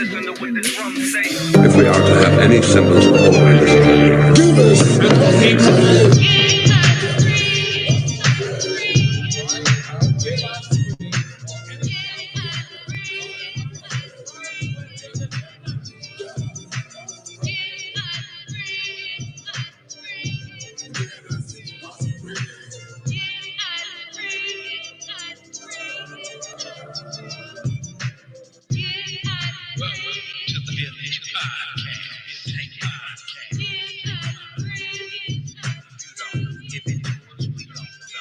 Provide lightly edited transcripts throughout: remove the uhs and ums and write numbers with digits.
If we are to have any semblance of order in this planet.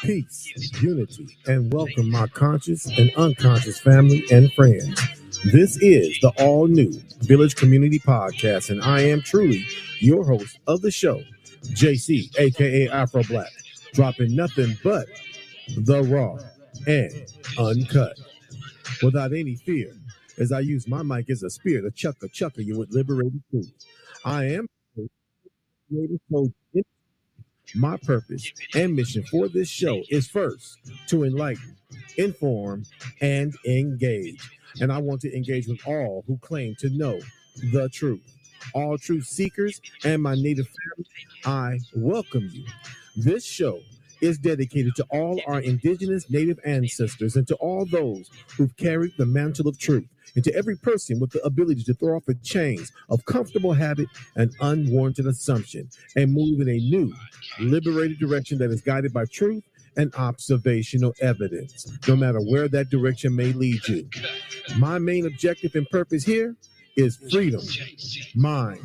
Peace, unity, and welcome my conscious and unconscious family and friends. This is the all new Village Community Podcast, and I am truly your host of the show, Jaycee, a.k.a. Afro Black, dropping nothing but the raw and uncut without any fear, as I use my mic as a spear to chucker you with liberated truth. I am creative code. My purpose and mission for this show is first to enlighten, inform, and engage. And I want to engage with all who claim to know the truth. All truth seekers and my native family, I welcome you. This show is dedicated to all our indigenous native ancestors and to all those who've carried the mantle of truth, and to every person with the ability to throw off the chains of comfortable habit and unwarranted assumption and move in a new, liberated direction that is guided by truth and observational evidence, no matter where that direction may lead you. My main objective and purpose here is freedom, mind,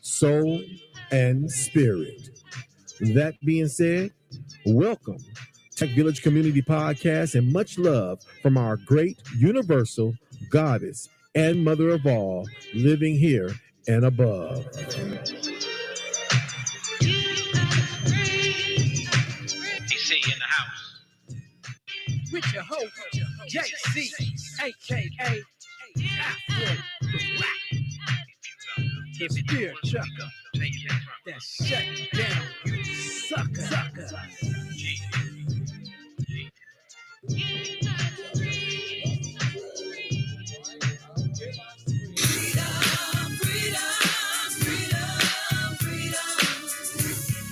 soul, and spirit. That being said, welcome to Village Community Podcast, and much love from our great universal goddess and mother of all living here and above. In the house with your host, Jaycee, a.k.a. Afro. If you're a chucker, then shut down, you sucker.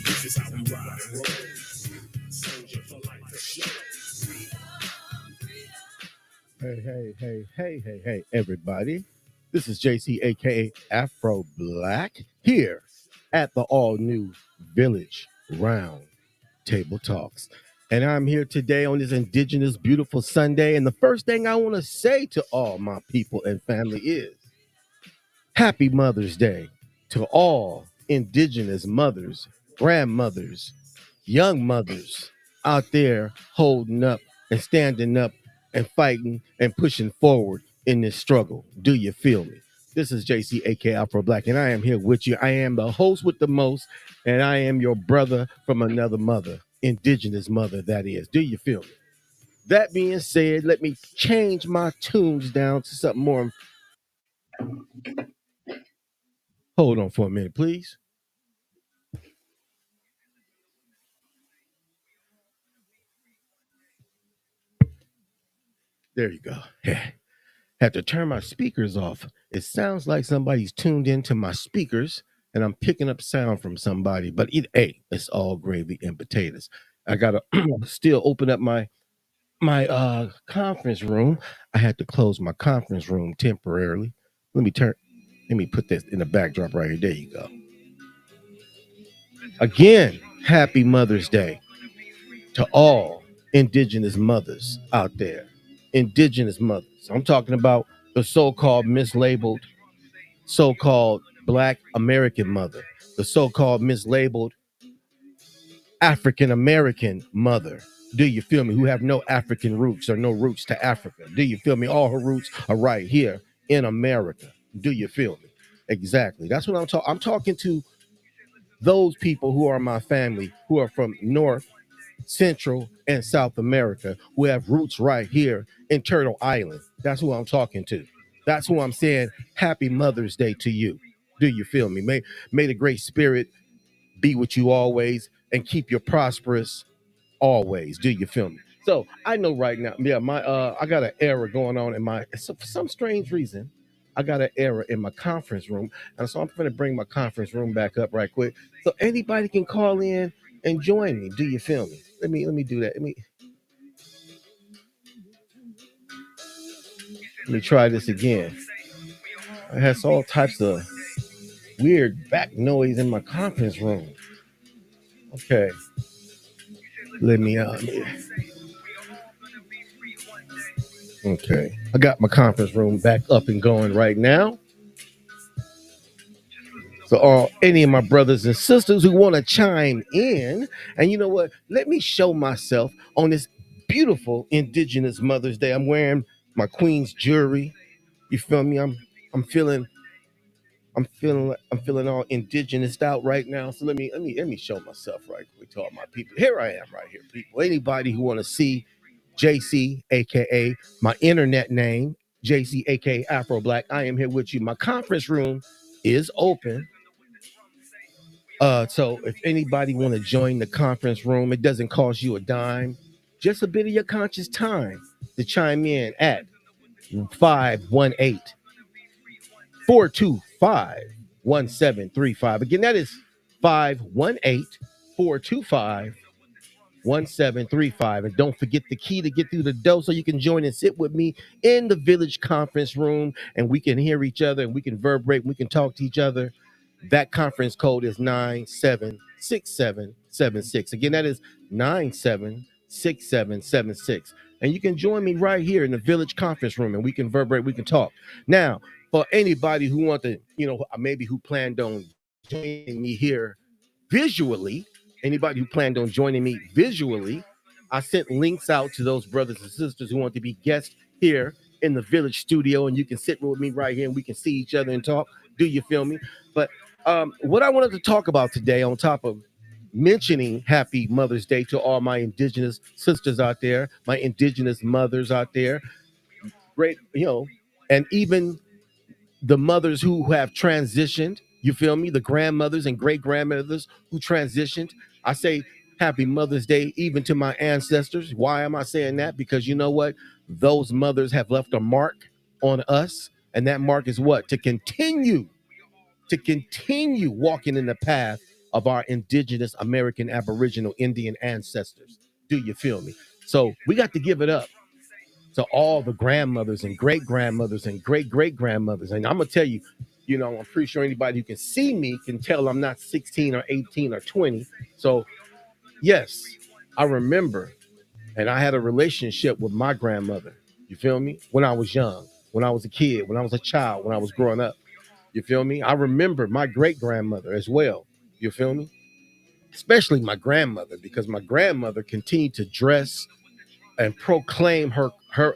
This is how we ride and roll. Soldier for life for sure. Hey, everybody. This is Jaycee, a.k.a. Afro Black, here at the all-new Village Round Table Talks. And I'm here today on this indigenous beautiful Sunday. And the first thing I want to say to all my people and family is Happy Mother's Day to all indigenous mothers, grandmothers, young mothers out there holding up and standing up and fighting and pushing forward in this struggle. Do you feel me? This is Jaycee, a.k.a. Afro Black, and I am here with you. I am the host with the most, and I am your brother from another mother, indigenous mother, that is. Do you feel me? That being said, let me change my tunes down to something more. Hold on for a minute, please. There you go. Yeah. Had to turn my speakers off. It sounds like somebody's tuned into my speakers and I'm picking up sound from somebody, but hey, it's all gravy and potatoes. I gotta still open up my conference room. I had to close my conference room temporarily. Let me put this in the backdrop right here. There you go. Again, happy Mother's Day to all indigenous mothers out there. Indigenous mothers. I'm talking about the so-called mislabeled, so-called Black American mother, the so-called mislabeled African American mother. Do you feel me? Who have no African roots or no roots to Africa. Do you feel me? All her roots are right here in America. Do you feel me? Exactly. That's what I'm talking. I'm talking to those people who are my family, who are from North, Central, and South America, who have roots right here in Turtle Island. That's who I'm talking to. That's who I'm saying happy Mother's Day to you. Do you feel me? May the great spirit be with you always and keep you prosperous always. Do you feel me? So I know right now, yeah, my I got an error going on in my, so for some strange reason, I got an error in my conference room, and so I'm going to bring my conference room back up right quick, so anybody can call in and join me. Do you feel me? Let me do that. Let me try this again. I had all types of weird back noise in my conference room. Okay, let me okay, I got my conference room back up and going right now. So, any of my brothers and sisters who want to chime in, and you know what? Let me show myself on this beautiful Indigenous Mother's Day. I'm wearing my Queen's jewelry. You feel me? I'm feeling I'm feeling all indigenous out right now. So let me show myself right quick to all my people. Here I am right here, people. Anybody who want to see Jaycee, a.k.a. my internet name, Jaycee, a.k.a. Afro Black, I am here with you. My conference room is open. So if anybody want to join the conference room, it doesn't cost you a dime, just a bit of your conscious time to chime in at 518 425 1735. Again, that is 518 425 1735. And don't forget the key to get through the door so you can join and sit with me in the village conference room and we can hear each other and we can verberate, we can talk to each other. That conference code is 976776. Again, that is 976776. And you can join me right here in the village conference room and we can verberate, we can talk. Now, for anybody who want to, maybe who planned on joining me here visually, anybody who planned on joining me visually, I sent links out to those brothers and sisters who want to be guests here in the village studio, and you can sit with me right here and we can see each other and talk. Do you feel me? But what I wanted to talk about today, on top of mentioning Happy Mother's Day to all my indigenous sisters out there, my indigenous mothers out there, great, and even the mothers who have transitioned, you feel me? The grandmothers and great grandmothers who transitioned. I say happy Mother's Day even to my ancestors. Why am I saying that? Because you know what? Those mothers have left a mark on us. And that mark is what? To continue walking in the path of our indigenous American Aboriginal Indian ancestors. Do you feel me? So we got to give it up to all the grandmothers and great grandmothers and great great grandmothers. And I'm gonna tell you, I'm pretty sure anybody who can see me can tell I'm not 16 or 18 or 20. So yes, I remember, and I had a relationship with my grandmother. You feel me? When I was young, when I was a kid, when I was a child, when I was growing up. You feel me? I remember my great grandmother as well. You feel me? Especially my grandmother, because my grandmother continued to dress and proclaim her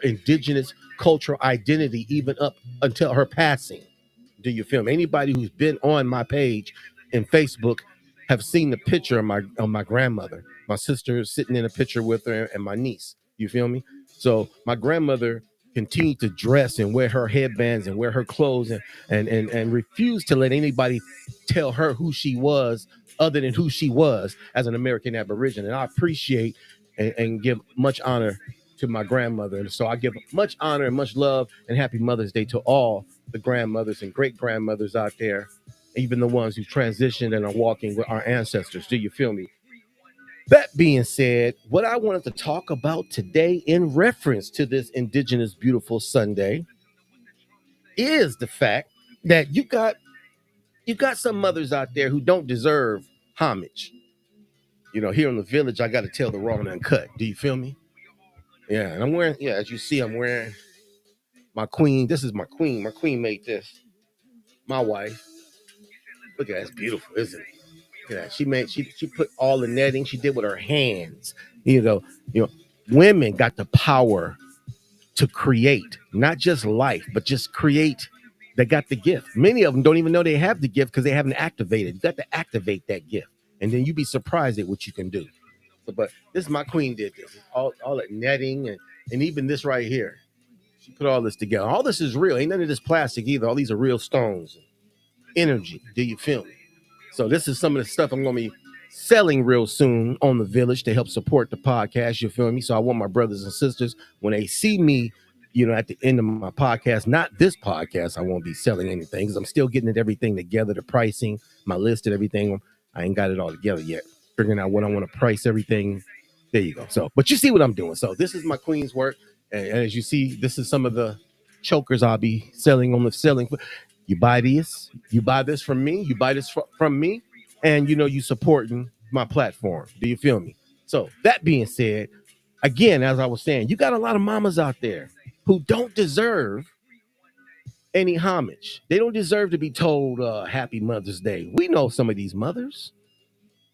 indigenous cultural identity even up until her passing. Do you feel me? Anybody who's been on my page in Facebook have seen the picture of my grandmother. My sister is sitting in a picture with her and my niece. You feel me? So my grandmother continued to dress and wear her headbands and wear her clothes and refused to let anybody tell her who she was other than who she was as an American Aborigine. And I appreciate and give much honor to my grandmother. And so I give much honor and much love and happy Mother's Day to all the grandmothers and great grandmothers out there, even the ones who transitioned and are walking with our ancestors. Do you feel me? That being said, what I wanted to talk about today in reference to this Indigenous Beautiful Sunday is the fact that you got some mothers out there who don't deserve homage. Here in the village, I got to tell the raw and uncut. Do you feel me? Yeah, and I'm wearing, as you see, I'm wearing my queen. This is my queen. My queen made this. My wife. Look at that. It's beautiful, isn't it? Look at that. She put all the netting she did with her hands. You know, you know, women got the power to create, not just life, but just create. They got the gift. Many of them don't even know they have the gift because they haven't activated. You got to activate that gift. And then you'd be surprised at what you can do. But this my queen did this. All that netting and even this right here. She put all this together. All this is real. Ain't none of this plastic either. All these are real stones. Energy. Do you feel me? So this is some of the stuff I'm going to be selling real soon on the village to help support the podcast. You feel me? So I want my brothers and sisters, when they see me at the end of my podcast, not this podcast, I won't be selling anything because I'm still getting everything together, the pricing, my list and everything. I ain't got it all together yet. Figuring out what I want to price everything. There you go. So, but you see what I'm doing. So this is my queen's work. And as you see, this is some of the chokers I'll be selling on the selling. You buy this from me, you buy this from me, and you supporting my platform. Do you feel me? So that being said, again, as I was saying, you got a lot of mamas out there who don't deserve any homage. They don't deserve to be told Happy Mother's Day. We know some of these mothers.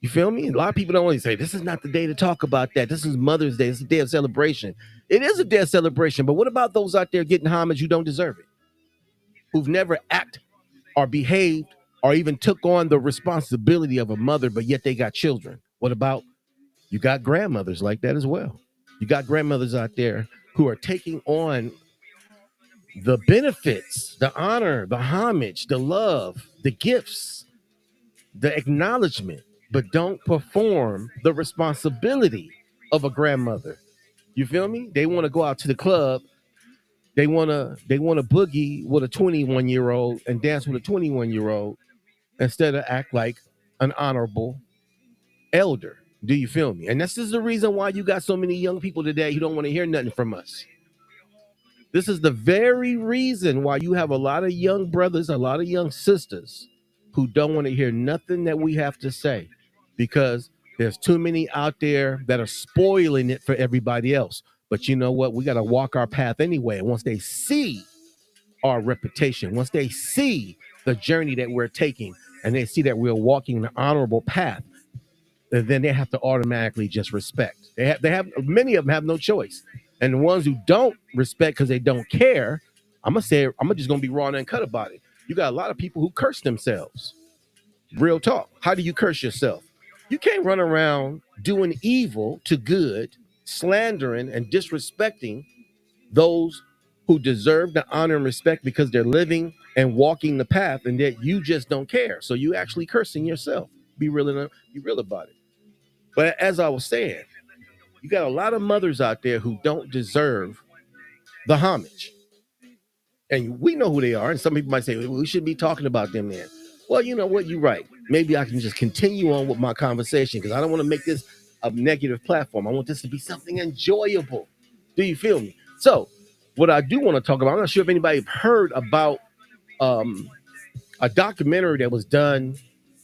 You feel me? A lot of people don't always say this is not the day to talk about that. This is Mother's Day. It's a day of celebration. It is a day of celebration, but what about those out there getting homage who don't deserve it? Who've never acted or behaved or even took on the responsibility of a mother, but yet they got children. What about you got grandmothers like that as well? You got grandmothers out there who are taking on the benefits, the honor, the homage, the love, the gifts, the acknowledgement, but don't perform the responsibility of a grandmother. You feel me? They want to go out to the club. They want to boogie with a 21-year-old and dance with a 21-year-old instead of act like an honorable elder. Do you feel me? And this is the reason why you got so many young people today who don't want to hear nothing from us. This is the very reason why you have a lot of young brothers, a lot of young sisters who don't want to hear nothing that we have to say because there's too many out there that are spoiling it for everybody else. But you know what? We got to walk our path anyway. And once they see our reputation, once they see the journey that we're taking and they see that we're walking an honorable path, then they have to automatically just respect. They have many of them have no choice. And the ones who don't respect because they don't care, I'm just gonna be raw and uncut about it. You got a lot of people who curse themselves. Real talk. How do you curse yourself? You can't run around doing evil to good, slandering and disrespecting those who deserve the honor and respect because they're living and walking the path, and that you just don't care. So you actually cursing yourself. Be real about it. But as I was saying, you got a lot of mothers out there who don't deserve the homage. And we know who they are. And some people might say, well, we should be talking about them then. Well, you know what? You're right. Maybe I can just continue on with my conversation because I don't want to make this a negative platform. I want this to be something enjoyable. Do you feel me? So, what I do want to talk about, I'm not sure if anybody heard about a documentary that was done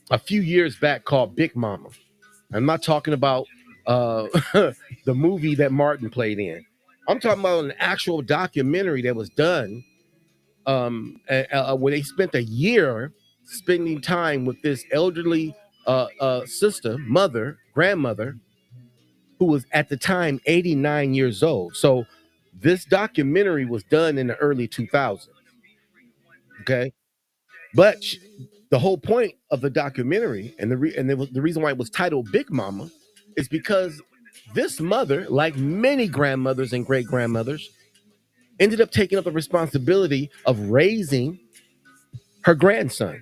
a few years back called Big Mama. I'm not talking about the movie that Martin played in. I'm talking about an actual documentary that was done where they spent a year spending time with this elderly sister, mother, grandmother, who was at the time 89 years old. So this documentary was done in the early 2000s. Okay. But the whole point of the documentary and the reason why it was titled Big Mama is because this mother, like many grandmothers and great grandmothers, ended up taking up the responsibility of raising her grandson.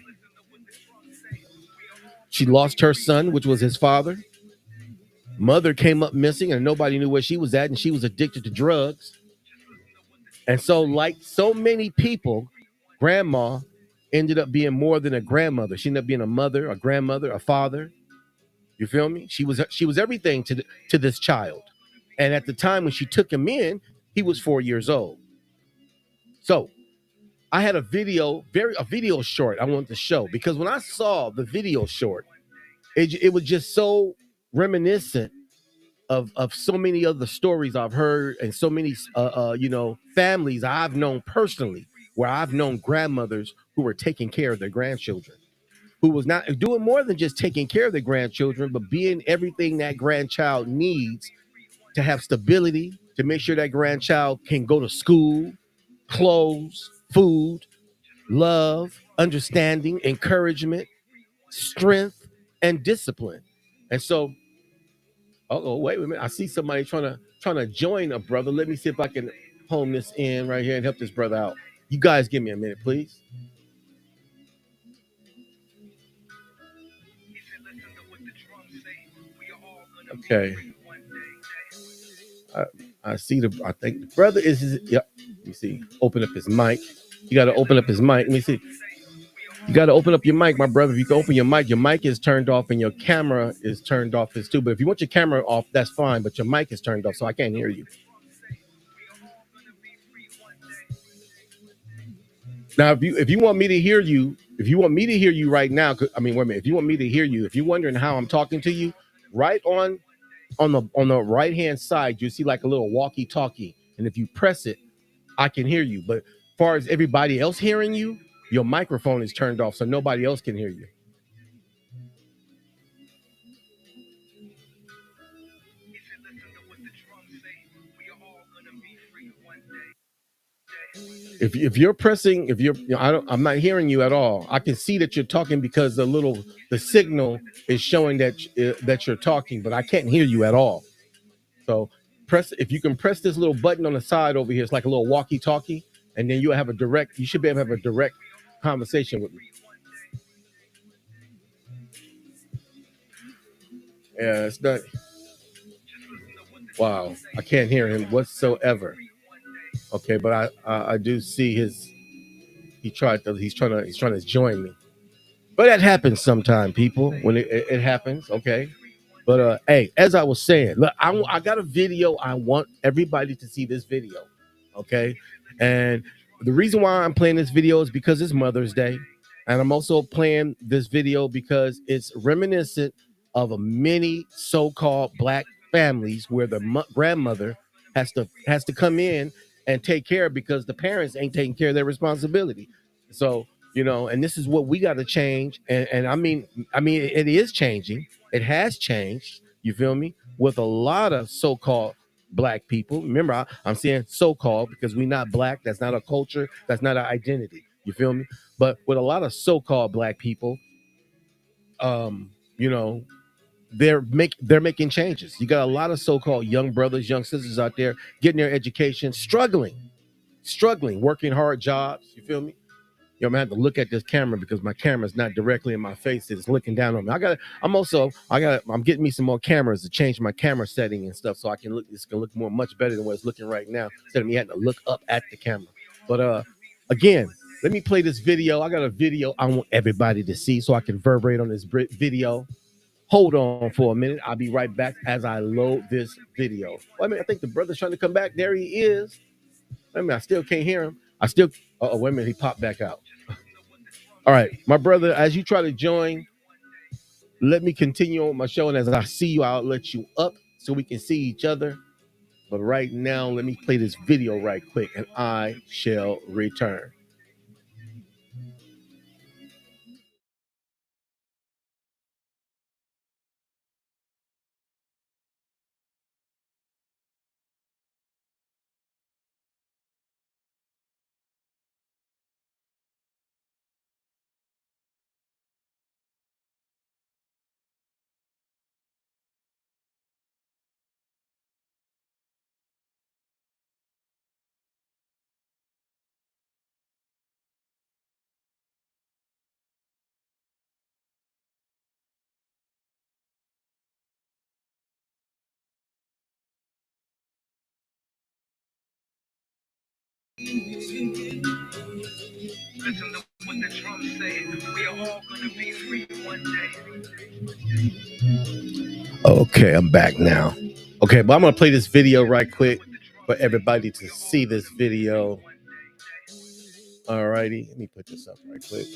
She lost her son, which was his father. Mother came up missing and nobody knew where she was at, and she was addicted to drugs. And so, like so many people, grandma ended up being more than a grandmother. She ended up being a mother, a grandmother, a father. You feel me? She was everything to this child. And at the time when she took him in, he was 4 years old. So I had a video short I wanted to show because when I saw the video short, it was just so reminiscent of so many other stories I've heard and so many families I've known personally where I've known grandmothers who were taking care of their grandchildren, who was not doing more than just taking care of their grandchildren, but being everything that grandchild needs to have stability, to make sure that grandchild can go to school, clothes, food, love, understanding, encouragement, strength, and discipline. And so, oh, wait a minute. I see somebody trying to join a brother. Let me see if I can home this in right here and help this brother out. You guys give me a minute, please. Okay. I see I think the brother yep. Let me see. Open up his mic. You got to open up his mic. Let me see. You got to open up your mic, my brother. If you can open your mic is turned off and your camera is turned off as too. But if you want your camera off, that's fine. But your mic is turned off, so I can't hear you. Now, if you want me to hear you, if you want me to hear you right now, I mean, wait a minute. If you want me to hear you, if you're wondering how I'm talking to you, right on the right hand side, you see like a little walkie-talkie, and if you press it, I can hear you. But as far as everybody else hearing you, your microphone is turned off, so nobody else can hear you. If you're pressing, if you're, I'm not hearing you at all. I can see that you're talking because the signal is showing that you're talking, but I can't hear you at all. So if you can press this little button on the side over here, it's like a little walkie-talkie, and then you should be able to have a direct conversation with me. Yeah, it's not. Wow, I can't hear him whatsoever. Okay, but I do see he's trying to join me. But that happens sometime, people. When it happens, okay. But hey, as I was saying, look, I got a video. I want everybody to see this video, okay? And the reason why I'm playing this video is because it's Mother's Day, and I'm also playing this video because it's reminiscent of a many so-called black families where the grandmother has to come in and take care because the parents ain't taking care of their responsibility. So and this is what we got to change. And I mean, it is changing. It has changed. You feel me? With a lot of so-called black people. Remember, I'm saying so-called because we're not black. That's not a culture. That's not our identity. You feel me? But with a lot of so-called black people, you know, they're making changes. You got a lot of so-called young brothers, young sisters out there getting their education, struggling, working hard jobs. You feel me? I'm gonna have to look at this camera because my camera's not directly in my face. It's looking down on me. I'm getting me some more cameras to change my camera setting and stuff so I can look. It's gonna look much better than what it's looking right now instead of me having to look up at the camera. But again, let me play this video. I got a video I want everybody to see so I can verberate on this video. Hold on for a minute. I'll be right back as I load this video. Wait a minute, I think the brother's trying to come back. There he is. Wait a minute, I still can't hear him. Wait a minute, he popped back out. All right, my brother, as you try to join, let me continue on my show. And as I see you, I'll let you up so we can see each other. But right now, let me play this video right quick and I shall return. Listen to what the drums say. We are all gonna be free one day. Okay, I'm back now. Okay, but I'm gonna play this video right quick for everybody to see this video. All righty, let me put this up right quick.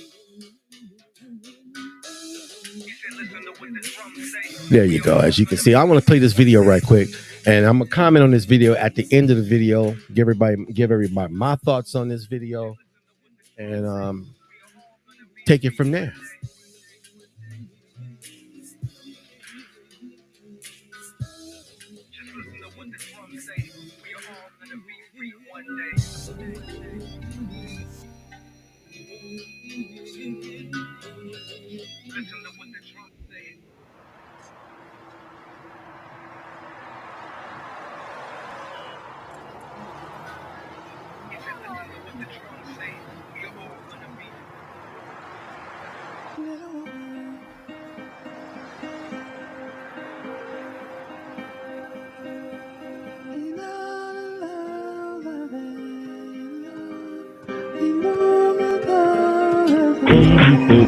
There you go. As you can see, I want to play this video right quick, and I'm gonna comment on this video at the end of the video. Give everybody my thoughts on this video, and take it from there. Let me take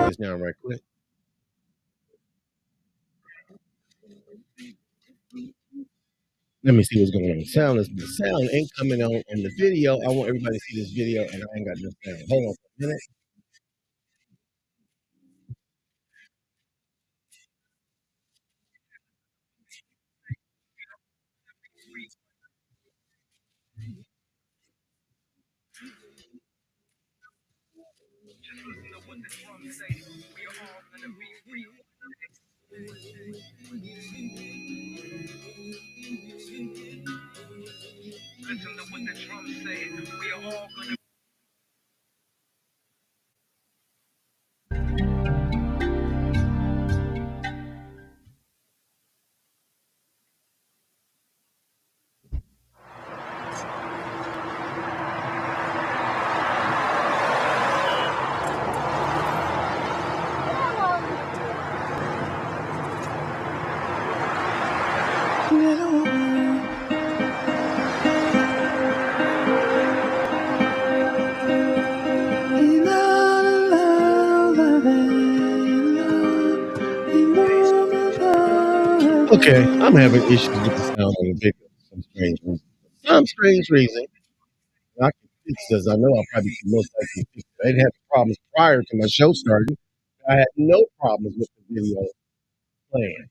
this down right quick. Let me see what's going on. The sound ain't coming on the video. I want everybody to see this video, and I ain't got no sound. Hold on for a minute. Listen to what the drums say. We are all gonna. Okay, I'm having issues with the sound on the video for some strange reason. I can fix this. I know I'll probably most likely fix it. I didn't have problems prior to my show starting. I had no problems with the video playing.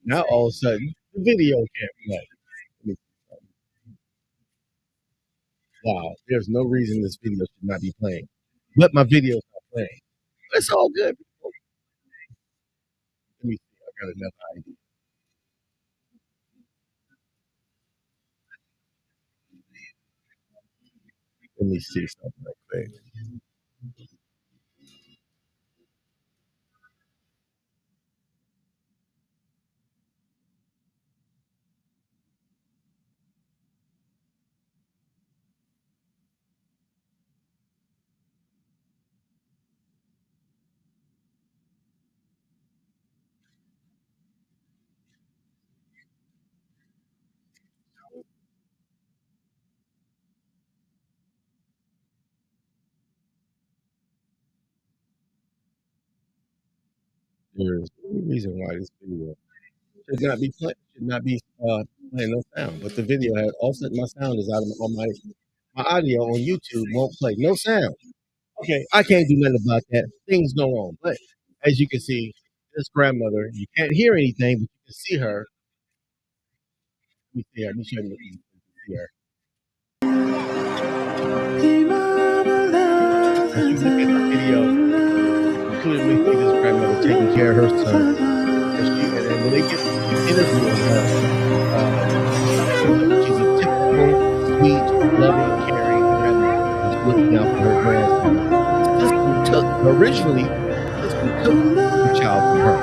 Now all of a sudden, the video can't play. Wow, there's no reason this video should not be playing. But my video's not playing. It's all good. Let me see. I got another idea. Let me see something like that. There's no reason why this video should not be playing no sound. But the video has all of a sudden my sound is out of on my audio on YouTube won't play. No sound. Okay, I can't do nothing about that. Things go on. But as you can see, this grandmother, you can't hear anything, but you can see her. Let me see her. Let me show you. You can see her. As you look at the video, you clearly see this grandmother taking care of her son. And then when they get interviewing her, she's a typical, sweet, loving, caring grandmother who's looking out for her grandson. Originally, this one took the child from her.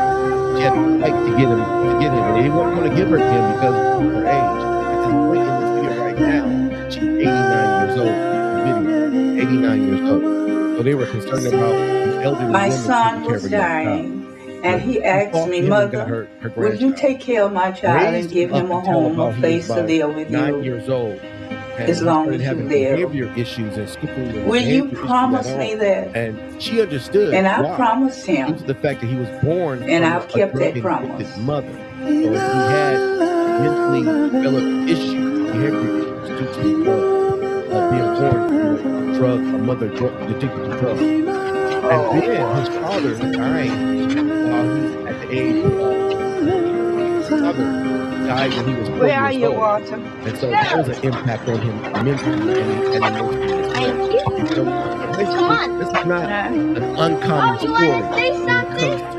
She had to fight to get him, and they weren't going to give her to him because of her age. At this point in this video right now, she's 89 years old. The video, 89 years old. So they were concerned about an elderly My woman son taking care was of a young child. dying, and he asked me, Mother, would you take care of my child and give him a home, a place to live with 9 you years old. as long as you having live? behavior issues and schooling. Will you promise me that? And she understood. And I why. promised Due him, to the fact that he was born and from I've a kept that drug-addicted promise. mother. So he had mentally developed issues, behavior issues due to the drug, being born to a mother addicted to drugs. And then his father died while he was at the age of his mother died when he was 4 Where are years you, old. Walter? And so that was an impact on him mentally and emotionally as well. So basically, this is not an uncommon story when it comes to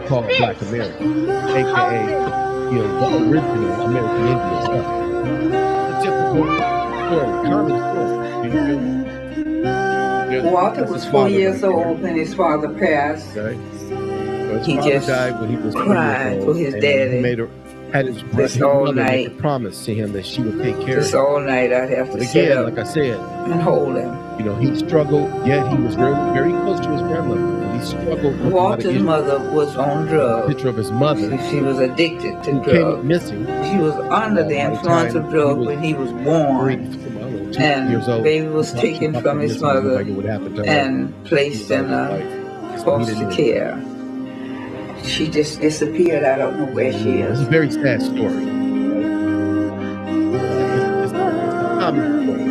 so-called Black Americans, a.k.a. The original American Indians. It's a typical story, common story. Walter was 4 years old when his father passed. Okay. So his He father just died when he was 4 years cried old, for his and daddy. he made had his mother make a promise to him that she would take care of him. All night I'd have to sit Again, up like I said, and hold him. He struggled, yet he was very, very close to his grandmother. But he struggled with Walter's mother was on drugs. Picture of his mother. She was addicted to drugs. Came up missing. She was under the influence of drugs when he was born. 2 years old. Baby was taken from his mother and placed in foster care. She just disappeared. I don't know where she is. It's a very sad story. It's a common story.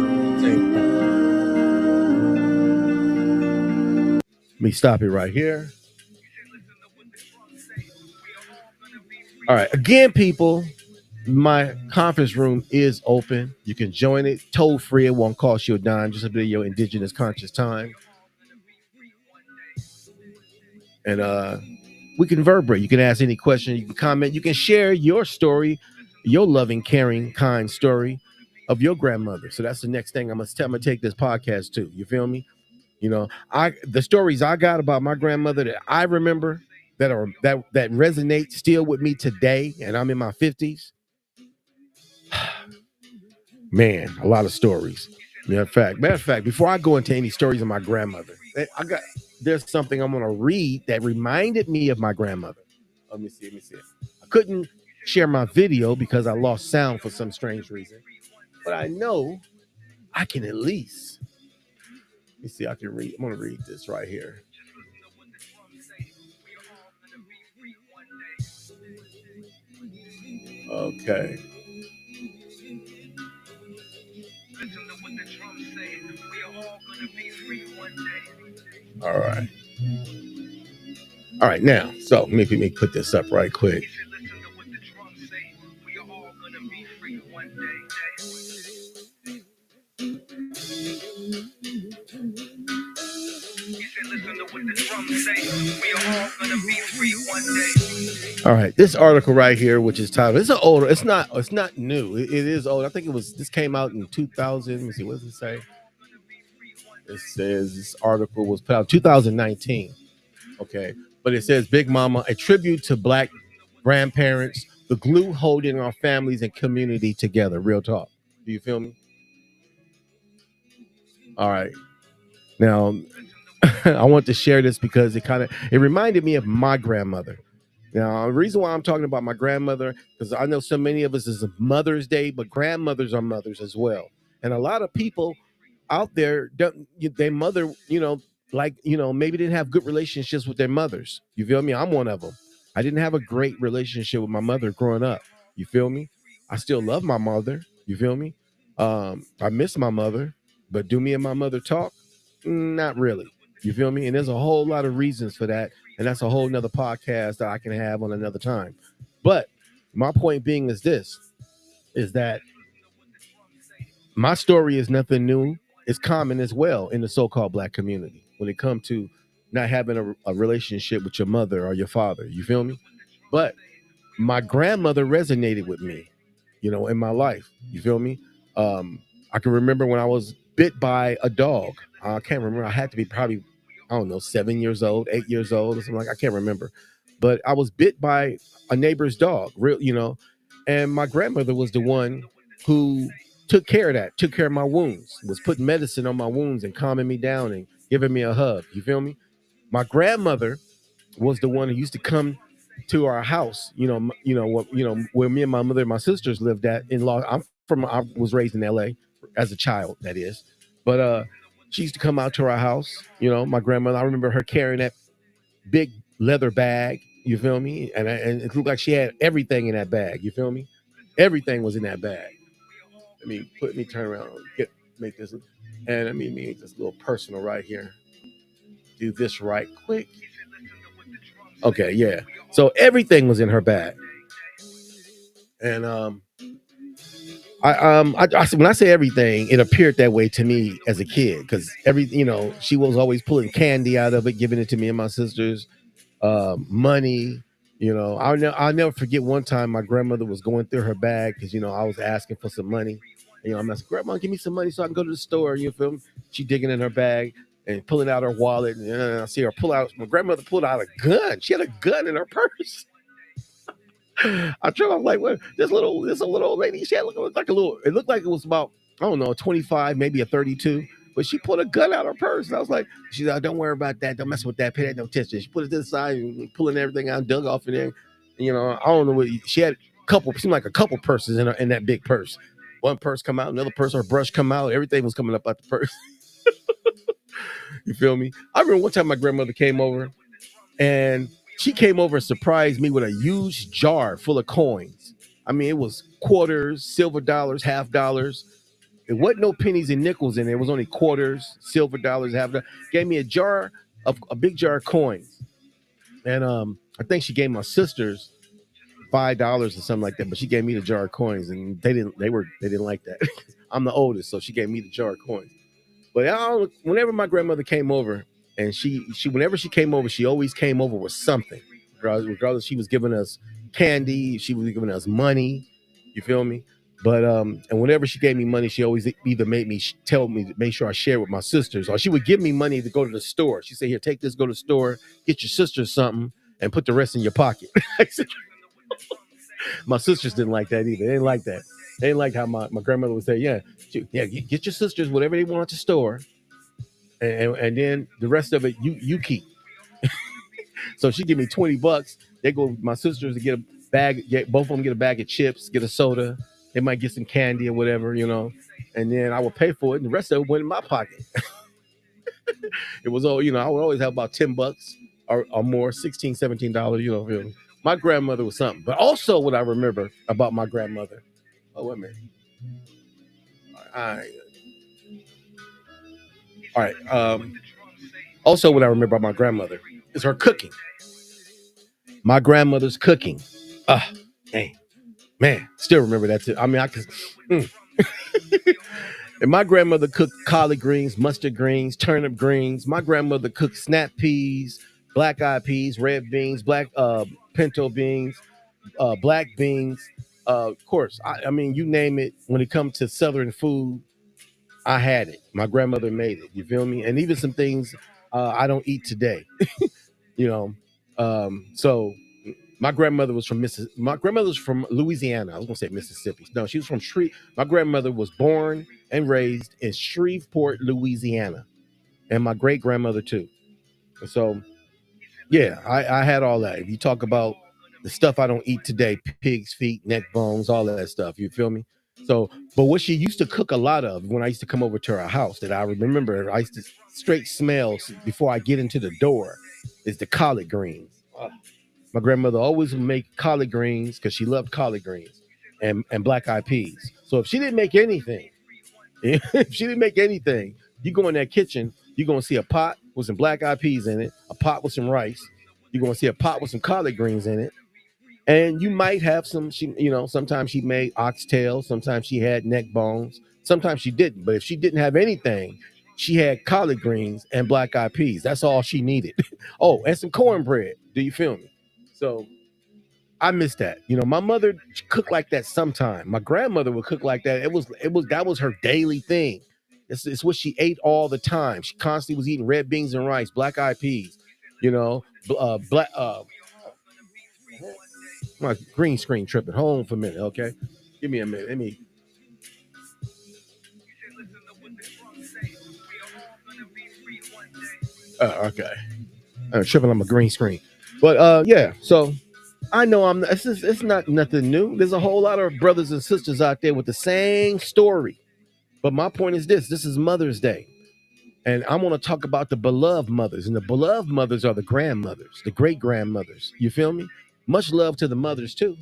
Let me stop it right here. All right. Again, people, my conference room is open. You can join it toll free. It won't cost you a dime. Just a bit of your indigenous conscious time. And we can verberate. You can ask any question. You can comment. You can share your story, your loving, caring, kind story of your grandmother. So that's the next thing I'm gonna take this podcast to. You feel me? The stories I got about my grandmother that I remember that resonate still with me today, and I'm in my 50s. Man, a lot of stories. Matter of fact, before I go into any stories of my grandmother, there's something I'm gonna read that reminded me of my grandmother. Let me see. I couldn't share my video because I lost sound for some strange reason, but I know I can at least. Let me see. I can read. I'm gonna read this right here. Okay. All right. Now, so let me put this up right quick. All right, this article right here, which is titled, it's not new. It is old. I think this came out in 2000. Let me see, what does it say? It says this article was put out in 2019. Okay, but it says Big Mama, a tribute to Black grandparents, the glue holding our families and community together. Real talk. Do you feel me? All right. Now, I want to share this because it reminded me of my grandmother. Now, the reason why I'm talking about my grandmother, because I know so many of us is Mother's Day, but grandmothers are mothers as well. And a lot of people out there, their mother, maybe didn't have good relationships with their mothers. You feel me? I'm one of them. I didn't have a great relationship with my mother growing up. You feel me? I still love my mother. You feel me? I miss my mother, but do me and my mother talk? Not really. You feel me? And there's a whole lot of reasons for that. And that's a whole nother podcast that I can have on another time. But my point being is that my story is nothing new. It's common as well in the so-called Black community when it comes to not having a relationship with your mother or your father. You feel me? But my grandmother resonated with me, in my life. You feel me? I can remember when I was bit by a dog. I can't remember. I had to be probably, I don't know, 7 years old, 8 years old, or something like. I can't remember. But I was bit by a neighbor's dog, and my grandmother was the one who took care of my wounds, was putting medicine on my wounds and calming me down and giving me a hug. You feel me? My grandmother was the one who used to come to our house, where me and my mother and my sisters lived at in law. I was raised in LA as a child, that is. But she used to come out to our house, my grandmother. I remember her carrying that big leather bag, you feel me? And it looked like she had everything in that bag, you feel me? Everything was in that bag. Let me turn around, make this, and let me make this a little personal right here. Do this right quick. Okay, yeah. So everything was in her bag. And when I say everything, it appeared that way to me as a kid because she was always pulling candy out of it, giving it to me and my sisters, money. I'll never forget one time my grandmother was going through her bag because I was asking for some money. I'm asking, Grandma, give me some money so I can go to the store. You feel me? She digging in her bag and pulling out her wallet, and I see her pull out. My grandmother pulled out a gun. She had a gun in her purse. I tried. I'm like, what? This a little old lady. She had looked like a little. It looked like it was about, I don't know, 25, maybe a 32. But she pulled a gun out of her purse. And I was like, she's like, don't worry about that. Don't mess with that. Pay that no attention. She put it to the side and pulling everything out, dug off in there. You know, I don't know what she had. Seemed like a couple purses in that big purse. One purse come out, another purse, her brush come out. Everything was coming up out the purse. You feel me? I remember one time my grandmother came over, and she came over and surprised me with a huge jar full of coins. I mean, it was quarters, silver dollars, half dollars. It wasn't no pennies and nickels in there. It was only quarters, silver dollars, half dollars. Gave me a big jar of coins. And I think she gave my sisters $5 or something like that, but she gave me the jar of coins, and they didn't like that. I'm the oldest, so she gave me the jar of coins. But whenever my grandmother came over, and whenever she came over, she always came over with something. Regardless, she was giving us candy, she was giving us money. You feel me? But and whenever she gave me money, she always either made me tell me to make sure I share with my sisters, or she would give me money to go to the store. She said, "Here, take this, go to the store, get your sisters something, and put the rest in your pocket." My sisters didn't like that either. They didn't like that. They didn't like how my grandmother would say, "Yeah, get your sisters whatever they want at the store, and then the rest of it you keep." So she give me $20. They go, my sisters to get a bag, both of them get a bag of chips, get a soda. They might get some candy or whatever, you know. And then I would pay for it, and the rest of it went in my pocket. It was all, I would always have about $10 or more, $16, $17, Really. My grandmother was something. But also what I remember about my grandmother. Oh, wait a minute. All right. Also what I remember about my grandmother is her cooking. My grandmother's cooking. Dang. Man, still remember that too. I mean, I could. And my grandmother cooked collard greens, mustard greens, turnip greens. My grandmother cooked snap peas, black eyed peas, red beans, black pinto beans, black beans. Of course, I mean, you name it. When it comes to Southern food, I had it. My grandmother made it. You feel me? And even some things I don't eat today. you know, so my grandmother was from My grandmother's from Louisiana. I was gonna say Mississippi. No, she was from My grandmother was born and raised in Shreveport, Louisiana, and my great grandmother too. So, yeah, I had all that. If you talk about the stuff I don't eat today, pig's feet, neck bones, all of that stuff. You feel me? So, but what she used to cook a lot of when I used to come over to her house that I remember, I used to straight smell before I get into the door is the collard greens. My grandmother always would make collard greens because she loved collard greens and black eyed peas. So if she didn't make anything, you go in that kitchen, you're gonna see a pot with some black eyed peas in it, a pot with some rice. You're gonna see a pot with some collard greens in it, and you might have some. Sometimes she made oxtail, sometimes she had neck bones, sometimes she didn't. But if she didn't have anything, she had collard greens and black eyed peas. That's all she needed. Oh, and some cornbread. Do you feel me? So I miss that. My mother cooked like that sometime. My grandmother would cook like that. That was her daily thing. It's what she ate all the time. She constantly was eating red beans and rice, black eyed peas, black my green screen tripping. Hold on for a minute, okay? Give me a minute. Let me okay. I'm tripping on my green screen. But yeah, so I know it's not nothing new. There's a whole lot of brothers and sisters out there with the same story. But my point is this is Mother's Day. And I want to talk about the beloved mothers. And the beloved mothers are the grandmothers, the great grandmothers. You feel me? Much love to the mothers too.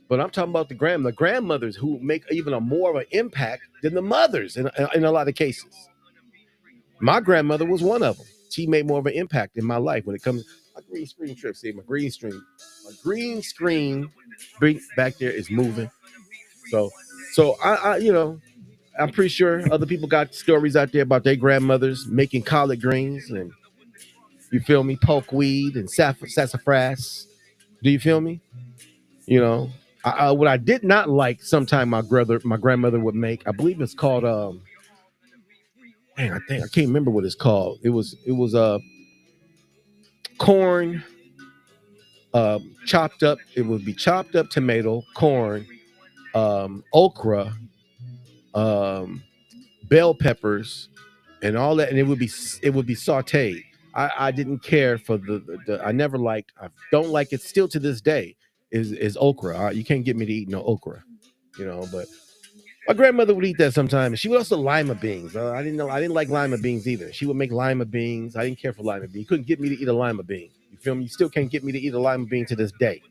But I'm talking about the grandmothers who make even a more of an impact than the mothers in a lot of cases. My grandmother was one of them. She made more of an impact in my life when it comes. My green screen trip. See, my green screen back there is moving. So I'm pretty sure other people got stories out there about their grandmothers making collard greens and you feel me, pokeweed and sassafras. Do you feel me? You know, what I did not like, sometime my grandmother would make. I believe it's called I can't remember what it's called. It was corn. chopped up. It would be chopped up tomato, corn, okra, um, bell peppers, and all that, and it would be sautéed. I didn't care for the I never liked. I don't like it still to this day. Is okra? You can't get me to eat no okra, But my grandmother would eat that sometimes. She would also lima beans. I didn't know. I didn't like lima beans either. She would make lima beans. I didn't care for lima beans. You couldn't get me to eat a lima bean. You feel me? You still can't get me to eat a lima bean to this day.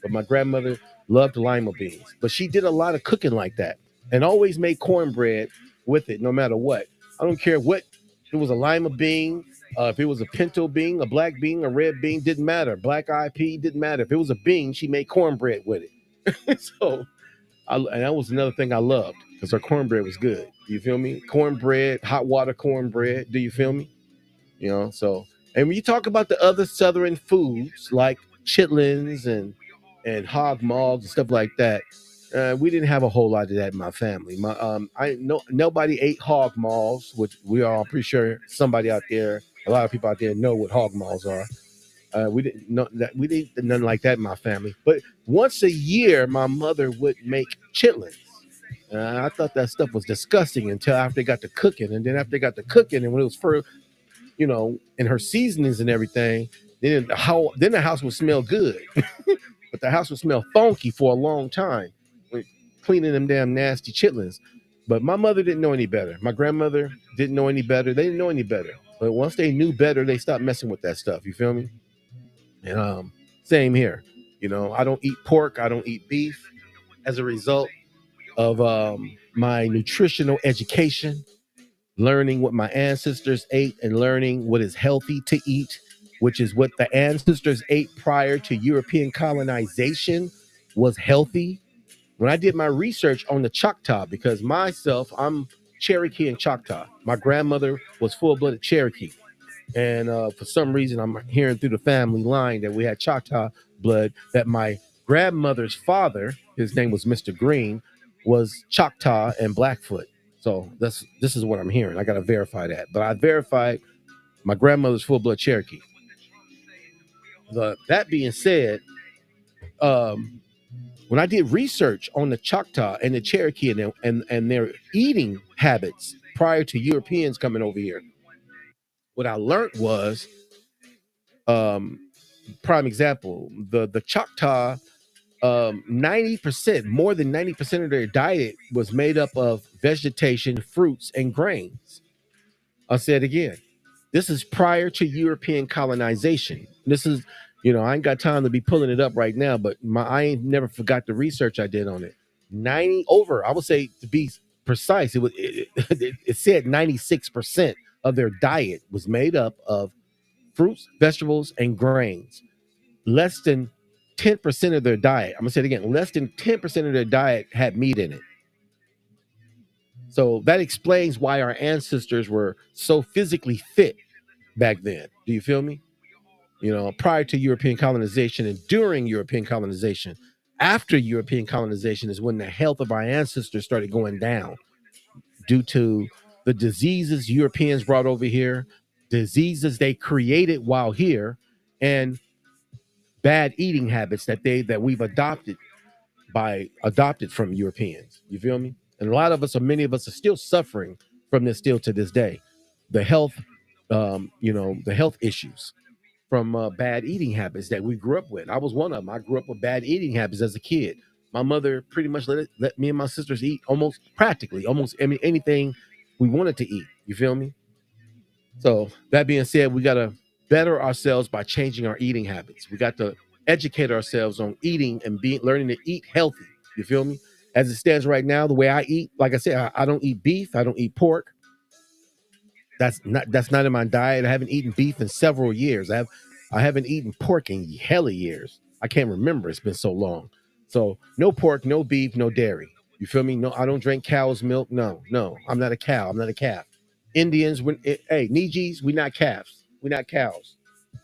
But my grandmother loved lima beans. But she did a lot of cooking like that and always made cornbread with it, no matter what. I don't care what. If it was a lima bean, if it was a pinto bean, a black bean, a red bean, didn't matter. Black eyed pea, didn't matter. If it was a bean, she made cornbread with it. And that was another thing I loved because her cornbread was good. Do you feel me? Cornbread, hot water cornbread. Do you feel me? So and when you talk about the other southern foods like chitlins and hog maws and stuff like that, we didn't have a whole lot of that in my family. I no nobody ate hog maws, which we are all pretty sure somebody out there, a lot of people out there know what hog maws are. We didn't know that we didn't nothing like that in my family. But once a year, my mother would make chitlins. I thought that stuff was disgusting until after they got to cooking, and then after they got to cooking, and when it was for and her seasonings and everything, then the house would smell good, but the house would smell funky for a long time, with cleaning them damn nasty chitlins. But my mother didn't know any better. My grandmother didn't know any better. They didn't know any better. But once they knew better, they stopped messing with that stuff. You feel me? And same here. I don't eat pork. I don't eat beef. As a result of my nutritional education, learning what my ancestors ate and learning what is healthy to eat, which is what the ancestors ate prior to European colonization was healthy. When I did my research on the Choctaw, because myself, I'm Cherokee and Choctaw. My grandmother was full-blooded Cherokee. And for some reason, I'm hearing through the family line that we had Choctaw blood, that my grandmother's father, his name was Mr. Green, was Choctaw and Blackfoot. So this is what I'm hearing. I got to verify that. But I verified my grandmother's full blood Cherokee. That being said, when I did research on the Choctaw and the Cherokee and their eating habits prior to Europeans coming over here, what I learned was, prime example, the Choctaw, 90%, more than 90% of their diet was made up of vegetation, fruits, and grains. I'll say it again. This is prior to European colonization. This is, I ain't got time to be pulling it up right now, but I ain't never forgot the research I did on it. I would say, to be precise, it said 96% of their diet was made up of fruits, vegetables, and grains. Less than 10% of their diet, I'm gonna say it again, less than 10% of their diet had meat in it. So that explains why our ancestors were so physically fit back then. Do you feel me? Prior to European colonization and during European colonization. After European colonization is when the health of our ancestors started going down due to the diseases Europeans brought over here, diseases they created while here, and bad eating habits that we've adopted from Europeans. You feel me? And a lot of us, or many of us, are still suffering from this still to this day. The health, the health issues from bad eating habits that we grew up with. I was one of them. I grew up with bad eating habits as a kid. My mother pretty much let me and my sisters eat almost anything we wanted to eat. You feel me? So that being said, we got to better ourselves by changing our eating habits. We got to educate ourselves on eating and learning to eat healthy. You feel me? As it stands right now, the way I eat, like I said, I don't eat beef. I don't eat pork. That's not in my diet. I haven't eaten beef in several years. I haven't eaten pork in hella years. I can't remember. It's been so long. So no pork, no beef, no dairy. You feel me? No, I don't drink cow's milk. No, I'm not a cow. I'm not a calf. Indians, hey, Nijis, we not calves. We not cows.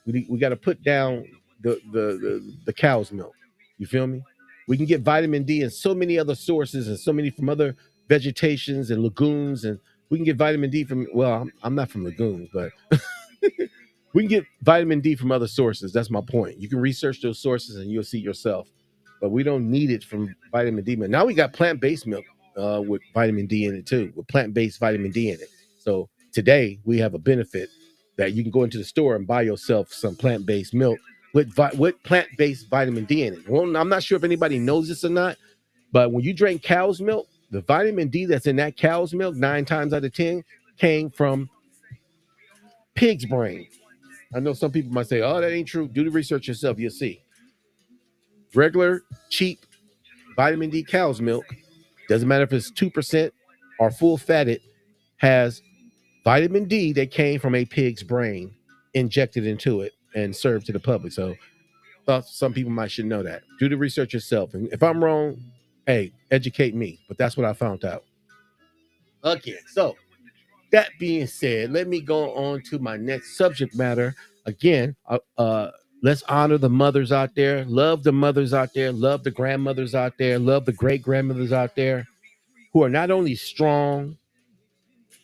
We got to put down the cow's milk. You feel me? We can get vitamin D and so many other sources and so many from other vegetations and lagoons, and we can get vitamin D from. Well, I'm not from lagoons, but We can get vitamin D from other sources. That's my point. You can research those sources and you'll see yourself. But we don't need it from vitamin D. Now we got plant-based milk with vitamin D in it too, with plant-based vitamin D in it. So today we have a benefit that you can go into the store and buy yourself some plant-based milk with plant-based vitamin D in it. Well, I'm not sure if anybody knows this or not, but when you drink cow's milk, the vitamin D that's in that cow's milk 9 times out of 10 came from pig's brain. I know some people might say, "Oh, that ain't true." Do the research yourself. You'll see. Regular, cheap vitamin D cow's milk, doesn't matter if it's 2% or full fatted, has vitamin D that came from a pig's brain injected into it and served to the public. So thought some people might should know that. Do the research yourself. And if I'm wrong, hey, educate me. But that's what I found out. Again, so that being said, let me go on to my next subject matter. Again, let's honor the mothers out there. Love the mothers out there. Love the grandmothers out there. Love the great grandmothers out there who are not only strong,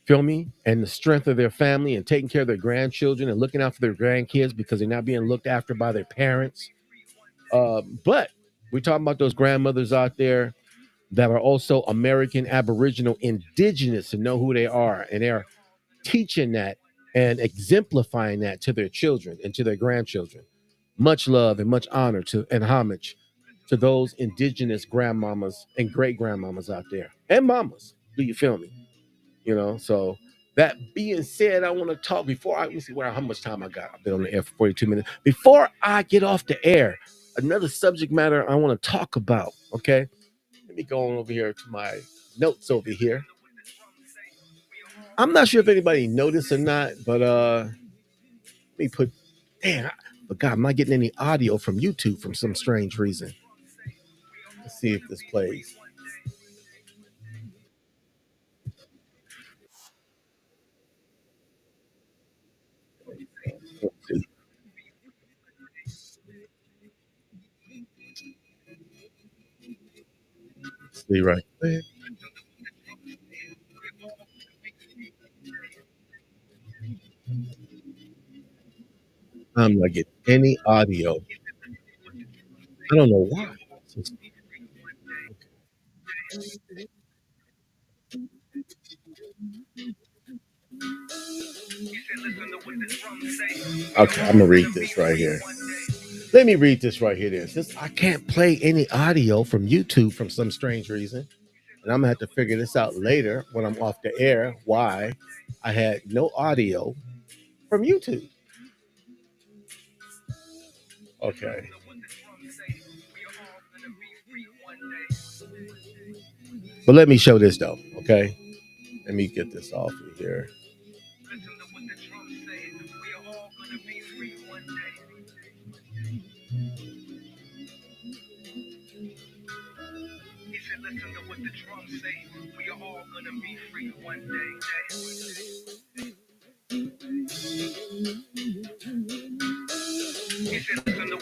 feel me, and the strength of their family and taking care of their grandchildren and looking out for their grandkids because they're not being looked after by their parents. But we're talking about those grandmothers out there that are also American, Aboriginal, indigenous, and know who they are. And they're teaching that and exemplifying that to their children and to their grandchildren. Much love and much honor to and homage to those indigenous grandmamas and great grandmamas out there and mamas. Do you feel me? So that being said, I want to talk let me see how much time I got. I've been on the air for 42 minutes. Before I get off the air, another subject matter I want to talk about. Okay. Let me go on over here to my notes over here. I'm not sure if anybody noticed or not, but let me put but God, I'm not getting any audio from YouTube for some strange reason. Let's see if this plays. Let's see right there. I'm not getting any audio. I don't know why. Okay, I'm gonna read this right here. Let me read this right here. This I can't play any audio from YouTube for some strange reason, and I'm gonna have to figure this out later when I'm off the air. Why I had no audio from YouTube? Okay, but let me show this though. Okay, let me get this off of here.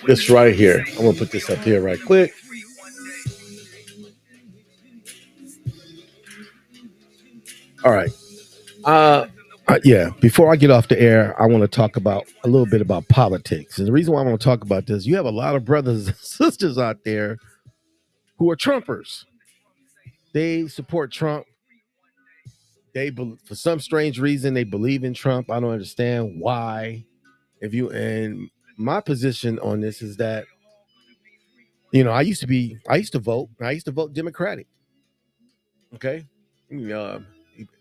This right here. I'm gonna put this up here right quick. All right. Yeah. Before I get off the air, I want to talk about a little bit about politics. And the reason why I want to talk about this, you have a lot of brothers and sisters out there who are Trumpers. They support Trump. For some strange reason, they believe in Trump. I don't understand why. And my position on this is that I used to vote. I used to vote Democratic. Okay. Let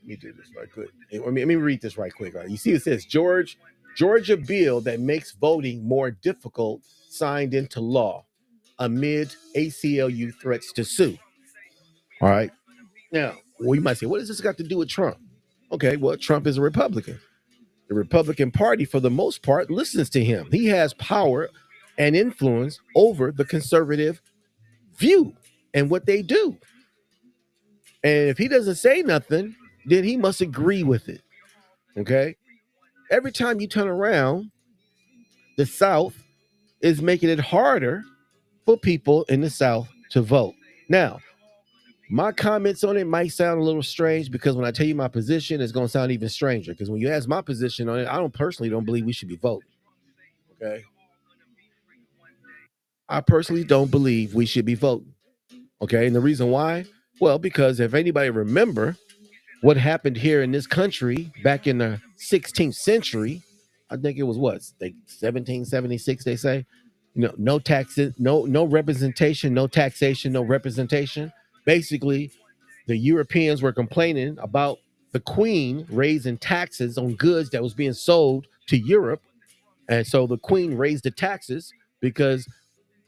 me do this right quick. Let me read this right quick. All right. You see, it says Georgia bill that makes voting more difficult signed into law amid ACLU threats to sue. All right. Now, you might say, what does this got to do with Trump? Okay, well, Trump is a Republican. The Republican Party, for the most part, listens to him. He has power and influence over the conservative view and what they do. And if he doesn't say nothing, then he must agree with it. Okay. Every time you turn around, the South is making it harder for people in the South to vote. Now, my comments on it might sound a little strange because when I tell you my position, it's going to sound even stranger. Because when you ask my position on it, I don't believe we should be voting. Okay. I personally don't believe we should be voting. Okay. And the reason why? Well, because if anybody remember what happened here in this country back in the 16th century, I think it was what, like 1776, they say. No taxes, no representation, no taxation, no representation. Basically, the Europeans were complaining about the queen raising taxes on goods that was being sold to Europe. And so the queen raised the taxes because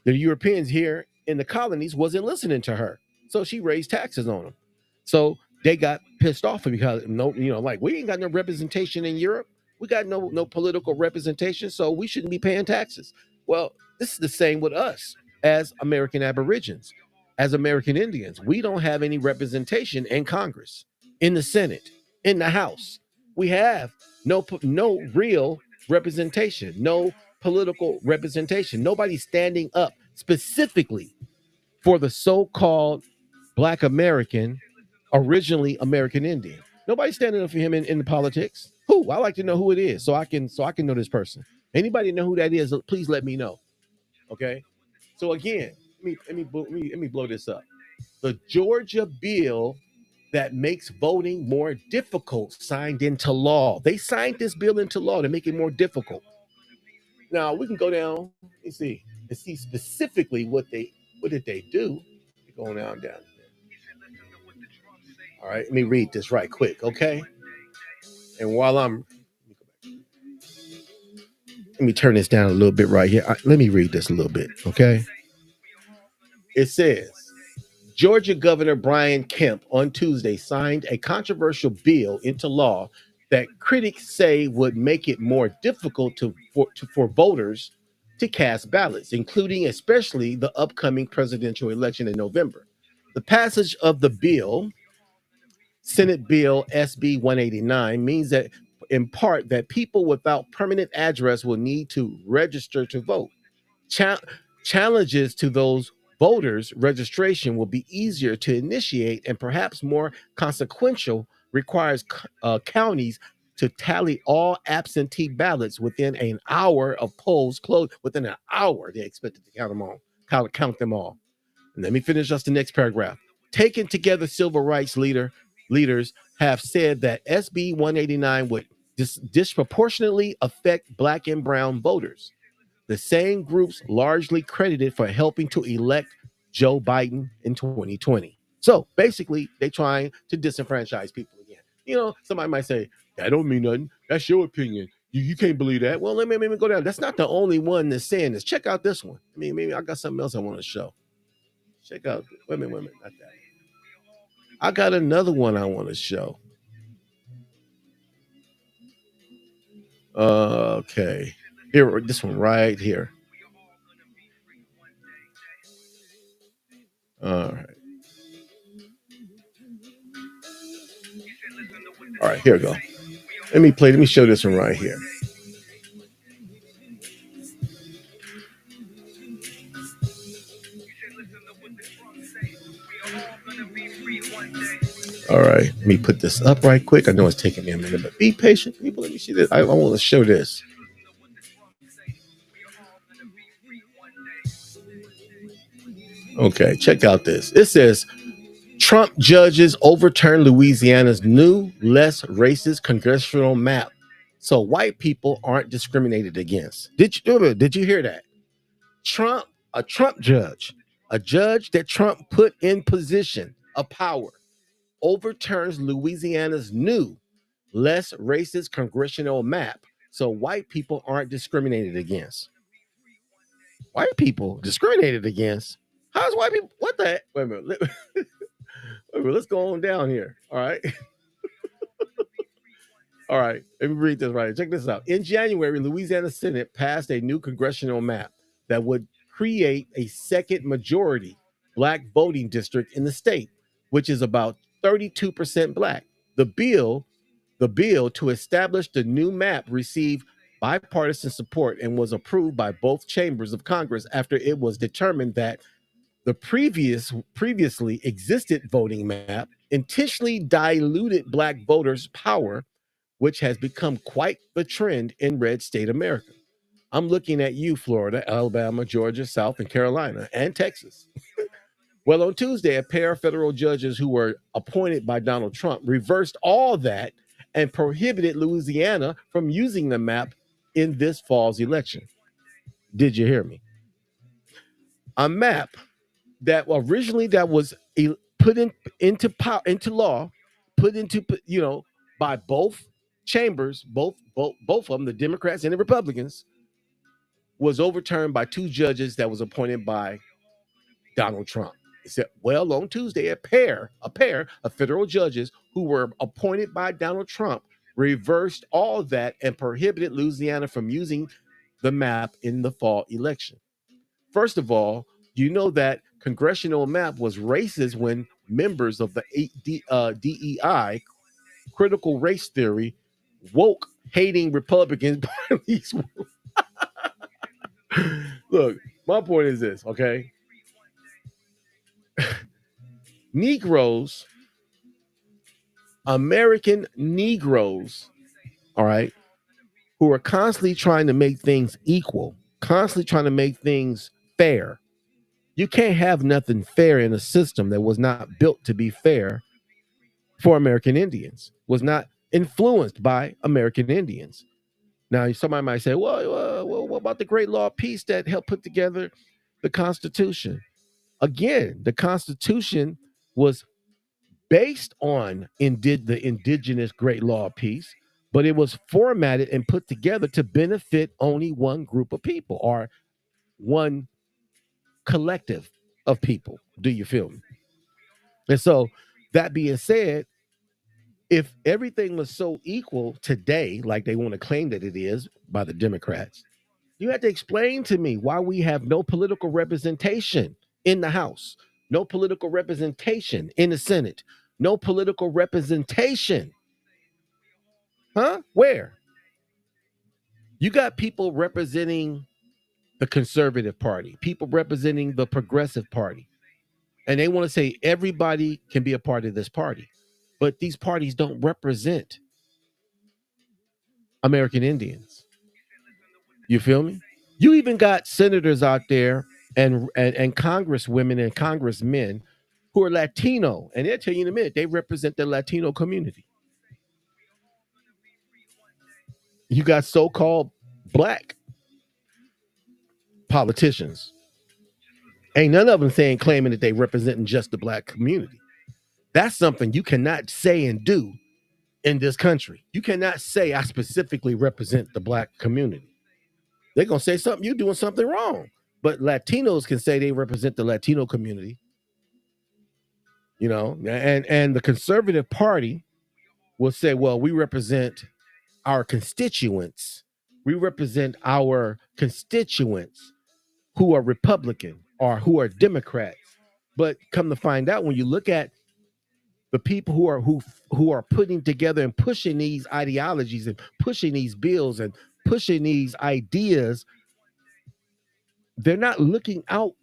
the Europeans here in the colonies wasn't listening to her. So she raised taxes on them. So they got pissed off because like we ain't got no representation in Europe. We got no political representation, so we shouldn't be paying taxes. Well, this is the same with us as American Aborigines, as American Indians. We don't have any representation in Congress, in the Senate, in the House. We have no real representation, no political representation. Nobody's standing up specifically for the so-called Black American, originally American Indian. Nobody's standing up for him in the politics. Who? I like to know who it is, so I can know this person. Anybody know who that is? Please let me know. Okay. So again, let me blow this up. The Georgia bill that makes voting more difficult signed into law. They signed this bill into law to make it more difficult. Now we can go down and see specifically what did they do. Going down. All right, let me read this right quick, okay? And while let me turn this down a little bit right here. Let me read this a little bit, okay? It says Georgia Governor Brian Kemp on Tuesday signed a controversial bill into law that critics say would make it more difficult for voters to cast ballots, including especially the upcoming presidential election in November. The passage of the bill, Senate Bill SB 189, means that in part that people without permanent address will need to register to vote. Cha- Challenges to those voters' registration will be easier to initiate and perhaps more consequential, requires counties to tally all absentee ballots within an hour of polls closed. Within an hour, they expected to count them all. And let me finish just the next paragraph. Taken together, civil rights leaders have said that SB 189 would disproportionately affect Black and brown voters, the same groups largely credited for helping to elect Joe Biden in 2020. So basically, they're trying to disenfranchise people again. Somebody might say, that don't mean nothing. That's your opinion. You can't believe that. Well, let me go down. That's not the only one that's saying this. Check out this one. Maybe I got something else I want to show. Check out. Wait a minute. Not that. I got another one I want to show. Okay. Here, this one right here. All right. All right, here we go. Let me show this one right here. All right, let me put this up right quick. I know it's taking me a minute, but be patient, people. Let me see this. I want to show this. Okay, check out this. It says Trump judges overturn Louisiana's new, less racist congressional map, so white people aren't discriminated against. Did you hear that? A Trump judge, a judge that Trump put in position of power, overturns Louisiana's new, less racist congressional map, so white people aren't discriminated against. White people discriminated against? How's white people? What the heck? Wait a minute. Wait a minute. Let's go on down here. All right. All right. Let me read this right. Check this out. In January, Louisiana Senate passed a new congressional map that would create a second majority Black voting district in the state, which is about 32% Black. The bill to establish the new map received bipartisan support and was approved by both chambers of Congress after it was determined that the previously existed voting map intentionally diluted Black voters' power, which has become quite the trend in red state America. I'm looking at you, Florida, Alabama, Georgia, South and Carolina, and Texas. Well, on Tuesday, a pair of federal judges who were appointed by Donald Trump reversed all that and prohibited Louisiana from using the map in this fall's election. Did you hear me? A map that originally that was put into law, put into by both chambers, both of them, the Democrats and the Republicans, was overturned by two judges that was appointed by Donald Trump. He said, well, on Tuesday, a pair of federal judges who were appointed by Donald Trump reversed all that and prohibited Louisiana from using the map in the fall election. First of all, you know that congressional map was racist when members of the DEI, critical race theory, woke hating Republican parties. Look, my point is this, okay? Negroes, American Negroes, all right, who are constantly trying to make things equal, constantly trying to make things fair. You can't have nothing fair in a system that was not built to be fair for American Indians, was not influenced by American Indians. Now, somebody might say, well, what about the great law of peace that helped put together the Constitution? Again, the Constitution was based on the indigenous great law of peace, but it was formatted and put together to benefit only one group of people or one collective of people. Do you feel me? And so, that being said, if everything was so equal today, like they want to claim that it is by the Democrats, you have to explain to me why we have no political representation in the House, no political representation in the Senate, no political representation. Huh? Where? You got people representing the conservative party, people representing the progressive party, and they want to say everybody can be a part of this party. But these parties don't represent American Indians. You feel me? You even got senators out there and congresswomen and congressmen who are Latino, and they'll tell you in a minute they represent the Latino community. You got so-called black politicians. Ain't none of them claiming that they representing just the black community. That's something you cannot say and do in this country. You cannot say I specifically represent the black community. They're gonna say something, you're doing something wrong. But Latinos can say they represent the Latino community, and the conservative party will say, well, we represent our constituents. We represent our constituents who are Republican or who are Democrats. But come to find out, when you look at the people who are putting together and pushing these ideologies and pushing these bills and pushing these ideas, they're not looking out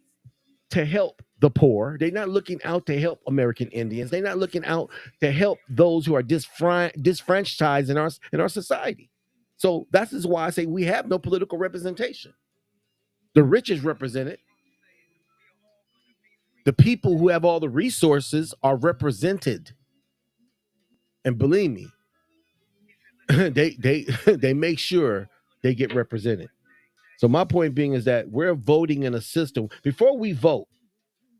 to help the poor. They're not looking out to help American Indians. They're not looking out to help those who are disfranchised in our society. So that's is why I say we have no political representation. The rich is represented. The people who have all the resources are represented. And believe me, they make sure they get represented. So my point being is that we're voting in a system. Before we vote,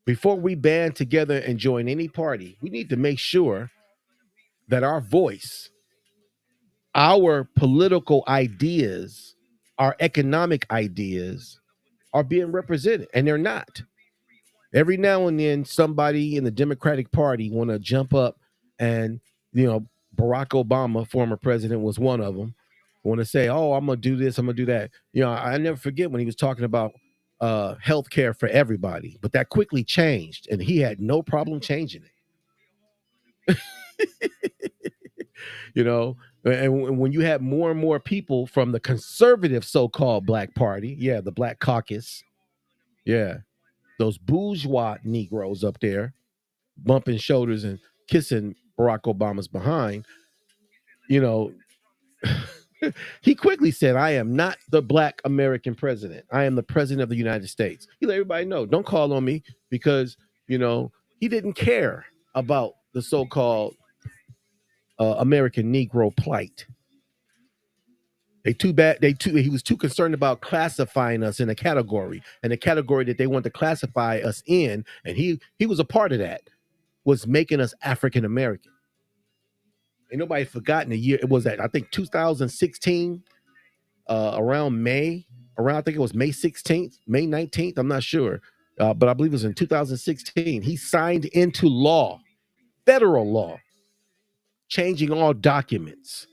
before we band together and join any party, we need to make sure that our voice, our political ideas, our economic ideas are being represented, and they're not. Every now and then, somebody in the Democratic Party want to jump up, and Barack Obama, former president, was one of them. Want to say, "Oh, I'm gonna do this, I'm gonna do that." I never forget when he was talking about health care for everybody, but that quickly changed, and he had no problem changing it. And when you have more and more people from the conservative so-called black party, the black caucus, those bourgeois Negroes up there bumping shoulders and kissing Barack Obama's behind, He quickly said, I am not the black American president. I am the president of the United States. He let everybody know, don't call on me because, he didn't care about the so-called American Negro plight. He was too concerned about classifying us in a category, and the category that they wanted to classify us in, and he was a part of that, was making us African American. Ain't nobody forgotten the year it was at, I think 2016, around I think it was May 16th, May 19th, I'm not sure. But I believe it was in 2016. He signed into law, federal law, changing all documents,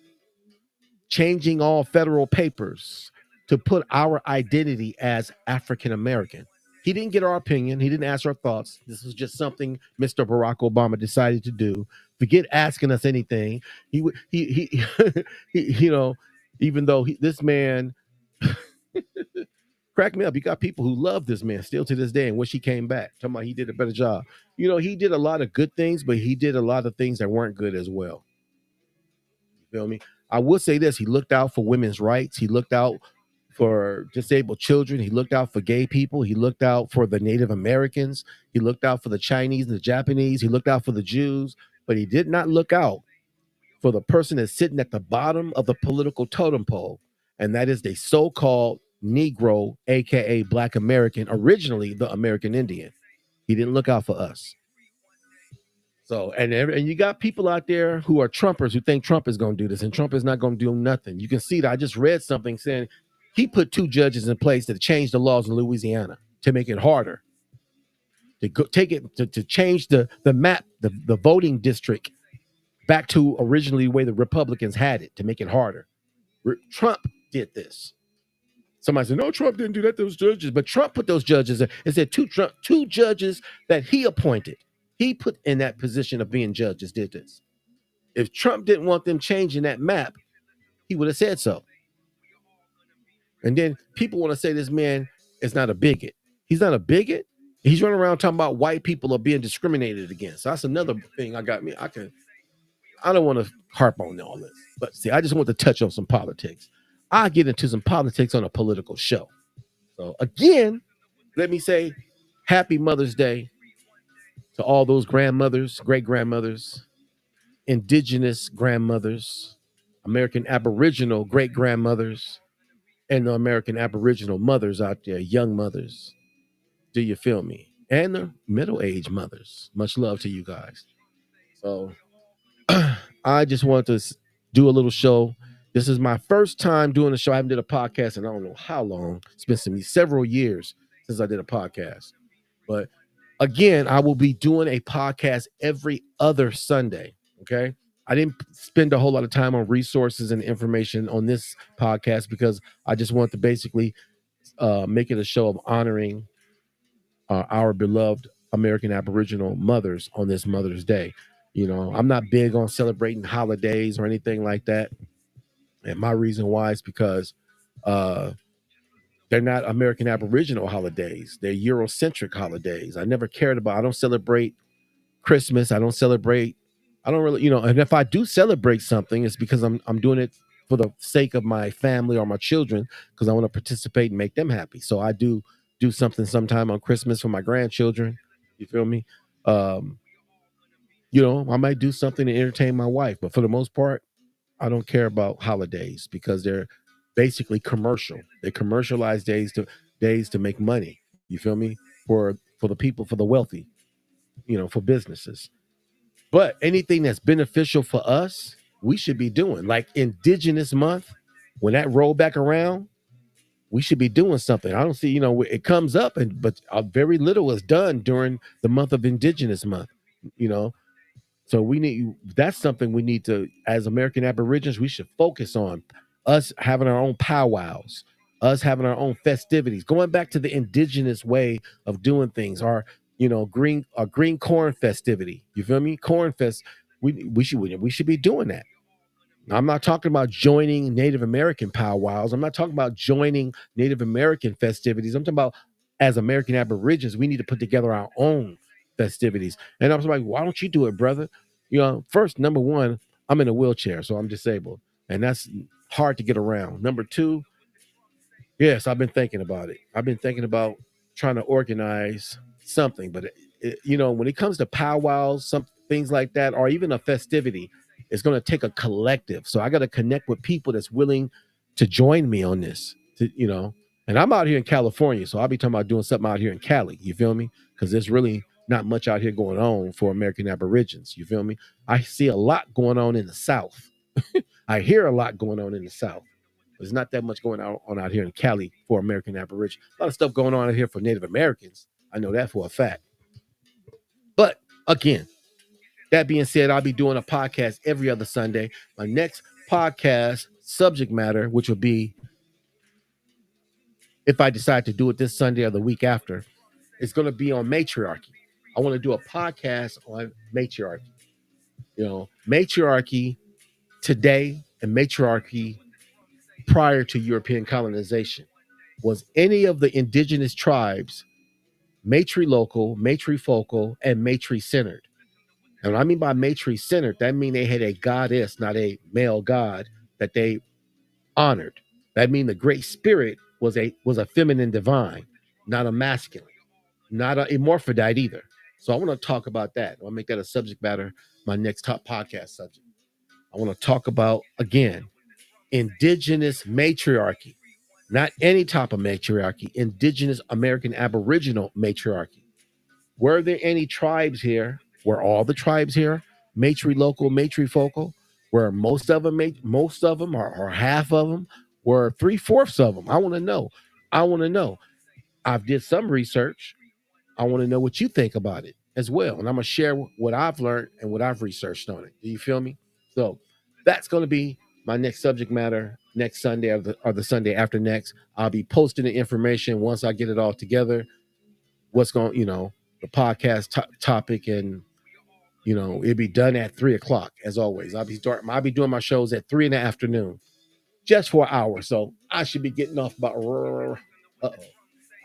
changing all federal papers to put our identity as African American. He didn't get our opinion. He didn't ask our thoughts. This was just something Mr. Barack Obama decided to do. Forget asking us anything. He even though this man cracked me up. You got people who love this man still to this day and wish he came back. Talking about he did a better job. He did a lot of good things, but he did a lot of things that weren't good as well. You feel me? I will say this: he looked out for women's rights. He looked out for disabled children. He looked out for gay people. He looked out for the Native Americans. He looked out for the Chinese and the Japanese. He looked out for the Jews, but he did not look out for the person that's sitting at the bottom of the political totem pole, and that is the so-called Negro, a.k.a. Black American, originally the American Indian. He didn't look out for us. So, and you got people out there who are Trumpers who think Trump is going to do this, and Trump is not going to do nothing. You can see that I just read something saying he put 2 judges in place to change the laws in Louisiana to make it harder to change the map, the voting district back to originally the way the Republicans had it to make it harder. Trump did this. Somebody said, no, Trump didn't do that, those judges. But Trump put those judges in. It said 2 judges that he appointed. He put in that position of being judges did this. If Trump didn't want them changing that map, he would have said so. And then people want to say this man is not a bigot. He's not a bigot. He's running around talking about white people are being discriminated against. So that's another thing I don't want to harp on all this. But see, I just want to touch on some politics. I get into some politics on a political show. So again, let me say happy Mother's Day to all those grandmothers, great-grandmothers, indigenous grandmothers, American Aboriginal great-grandmothers, and the American Aboriginal mothers out there, young mothers. Do you feel me? And the middle-aged mothers. Much love to you guys. So I just want to do a little show. This is my first time doing a show. I haven't did a podcast in I don't know how long. It's been several years since I did a podcast. But again, I will be doing a podcast every other Sunday. Okay. I didn't spend a whole lot of time on resources and information on this podcast because I just want to basically make it a show of honoring our beloved American Aboriginal mothers on this Mother's Day. I'm not big on celebrating holidays or anything like that. And my reason why is because they're not American Aboriginal holidays. They're Eurocentric holidays. I don't celebrate Christmas. I don't really, and if I do celebrate something, it's because I'm doing it for the sake of my family or my children, because I want to participate and make them happy. So I do something sometime on Christmas for my grandchildren. You feel me? I might do something to entertain my wife, but for the most part, I don't care about holidays because they're basically commercial. They commercialize days to make money. You feel me? For the people, for the wealthy, for businesses. But anything that's beneficial for us, we should be doing. Like Indigenous Month, when that roll back around, we should be doing something. I don't see, it comes up, but very little is done during the month of Indigenous Month. So that's something we need to, as American Aborigines, we should focus on. Us having our own powwows, us having our own festivities, going back to the indigenous way of doing things. Our green corn festivity. You feel me? Corn fest. We should be doing that. I'm not talking about joining Native American powwows. I'm not talking about joining Native American festivities. I'm talking about, as American Aborigines, we need to put together our own festivities. And I was like, why don't you do it, brother? First, number one, I'm in a wheelchair, so I'm disabled. and that's hard to get around. Number two, yes, I've been thinking about it. I've been thinking about trying to organize something, but when it comes to powwows, some things like that, or even a festivity, it's going to take a collective. So I got to connect with people that's willing to join me on this. And I'm out here in California, so I'll be talking about doing something out here in Cali. You feel me? Because there's really not much out here going on for American Aborigines. You feel me? I see a lot going on in the South. I hear a lot going on in the South. There's not that much going on out here in Cali for American Aborigines. A lot of stuff going on out here for Native Americans. I know that for a fact. But again, that being said, I'll be doing a podcast every other Sunday. My next podcast subject matter, which will be, if I decide to do it this Sunday or the week after, is going to be on matriarchy. I want to do a podcast on matriarchy. Matriarchy today and matriarchy prior to European colonization. Was any of the indigenous tribes matrilocal, matrifocal, and matri-centered? And what I mean by matri-centered, that means they had a goddess, not a male god, that they honored. That means the Great Spirit was a feminine divine, not a masculine, not an hermaphrodite either. So I want to talk about that. I'll make that a subject matter, my next top podcast subject. I want to talk about, again, indigenous matriarchy. Not any type of matriarchy, indigenous American Aboriginal matriarchy. Were there any tribes here? Were all the tribes here matrilocal, matrifocal? Were most of them, or half of them? Were 3/4 of them? I want to know. I've did some research. I want to know what you think about it as well. And I'm going to share what I've learned and what I've researched on it. Do you feel me? So that's going to be my next subject matter next Sunday or the Sunday after next. I'll be posting the information once I get it all together. What's going, the podcast topic, and it'll be done at 3:00 as always. I'll be doing my shows at 3 in the afternoon, just for an hour. So I should be getting off about.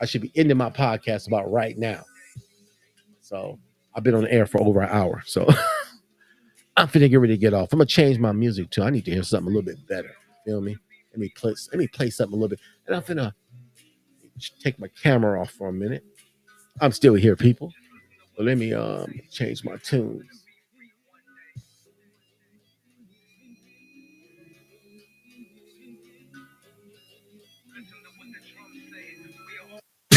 I should be ending my podcast about right now. So I've been on the air for over an hour. So I'm finna get ready to get off. I'm gonna change my music too. I need to hear something a little bit better. You know me? Let me play something a little bit. And I'm finna take my camera off for a minute. I'm still here, people. But let me change my tunes.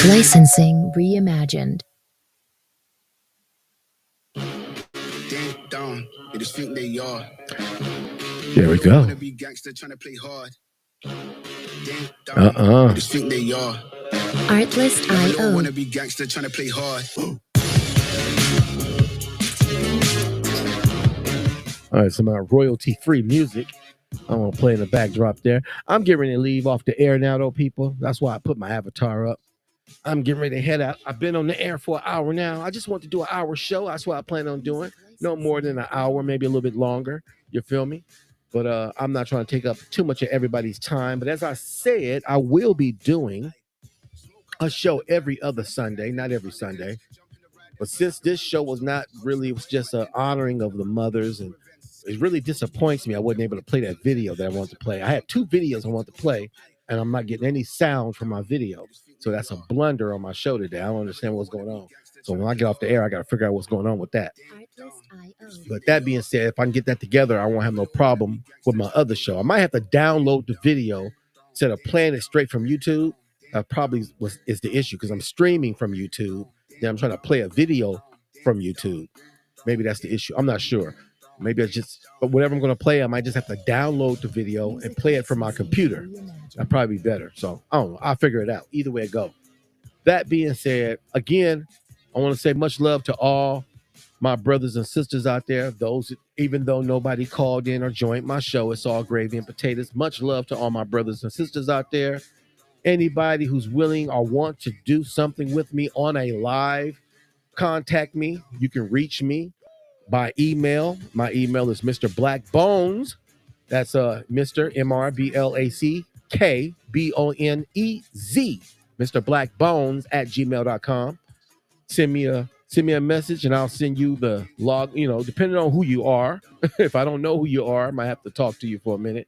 Licensing reimagined. There we go. Artlist.io. Wanna be gangster trying to play hard. All right, some royalty-free music I'm gonna play in the backdrop there. I'm getting ready to leave off the air now, though, people. That's why I put my avatar up. I'm getting ready to head out. I've been on the air for an hour now. I just want to do an hour show. That's what I plan on doing. No more than an hour, maybe a little bit longer. You feel me? But I'm not trying to take up too much of everybody's time. But as I said, I will be doing a show every other Sunday, not every Sunday. But since this show was just an honoring of the mothers, and it really disappoints me I wasn't able to play that video that I wanted to play. I had 2 videos I wanted to play, and I'm not getting any sound from my videos. So that's a blunder on my show today. I don't understand what's going on. So when I get off the air, I got to figure out what's going on with that. But that being said, if I can get that together, I won't have no problem with my other show. I might have to download the video instead of playing it straight from YouTube. Probably is the issue, because I'm streaming from YouTube. Then I'm trying to play a video from YouTube. Maybe that's the issue. I'm not sure. Maybe but whatever I'm going to play, I might just have to download the video and play it from my computer. That'd probably be better. So I don't know. I'll figure it out. Either way it go. That being said, again, I want to say much love to all my brothers and sisters out there. Those, even though nobody called in or joined my show, it's all gravy and potatoes. Much love to all my brothers and sisters out there. Anybody who's willing or want to do something with me on a live, contact me. You can reach me by email. My email is Mr. Blackbones. That's Mr. MrBlackBonez, Mr. Blackbones @gmail.com. Send me a message and I'll send you the log, depending on who you are. If I don't know who you are, I might have to talk to you for a minute.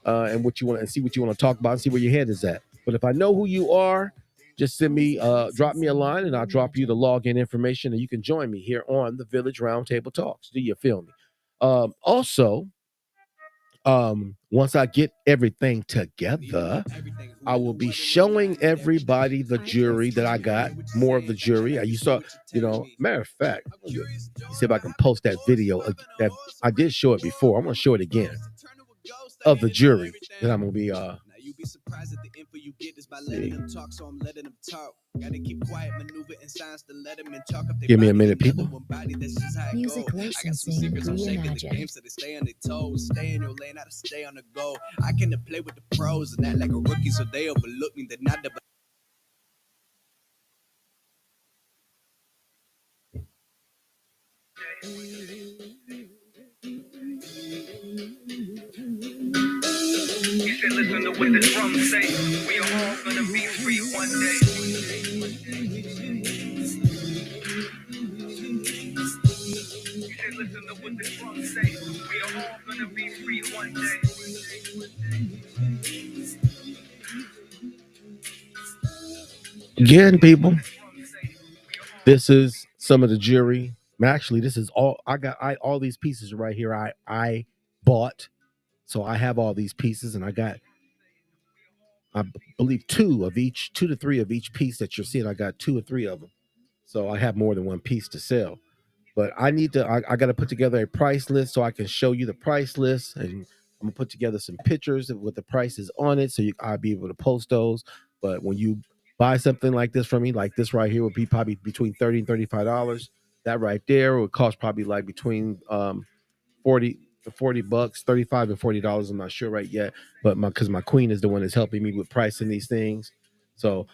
and what you want, and see what you want to talk about, and see where your head is at. But if I know who you are, just send me, drop me a line, and I'll drop you the login information, and you can join me here on the Village Roundtable Talks. Do you feel me? Also, once I get everything together, I will be showing everybody the jury that I got, more of the jury. You saw, matter of fact, let me see if I can post that video that I did show it before. I'm gonna show it again of the jury that I'm gonna be you be surprised at the info you get is by letting them talk, so I'm letting them talk. Gotta keep quiet, maneuver in silence to let them in talk. Give me a minute, people. Music licensing reimagined. So they stay on their toes, stay in your lane, how to stay on the go. I can play with the pros and act like a rookie, so they overlook me. They're not the He said, listen to what the drums say. We are all gonna be free one day. He said, listen to what the drums say. We are all gonna be free one day. Again, people, this is some of the jury. Actually, this is all I got. All these pieces right here. I bought, so I have all these pieces, and I got, I believe, two to three of each piece that you're seeing. I got two or three of them, so I have more than one piece to sell. But I need to. I got to put together a price list so I can show you the price list, and I'm gonna put together some pictures with the prices on it, so I'll be able to post those. But when you buy something like this from me, like this right here, would be probably between $30 and $35. That right there would cost probably like between 40 to $40, $35 and $40. I'm not sure right yet, but because my queen is the one that's helping me with pricing these things, so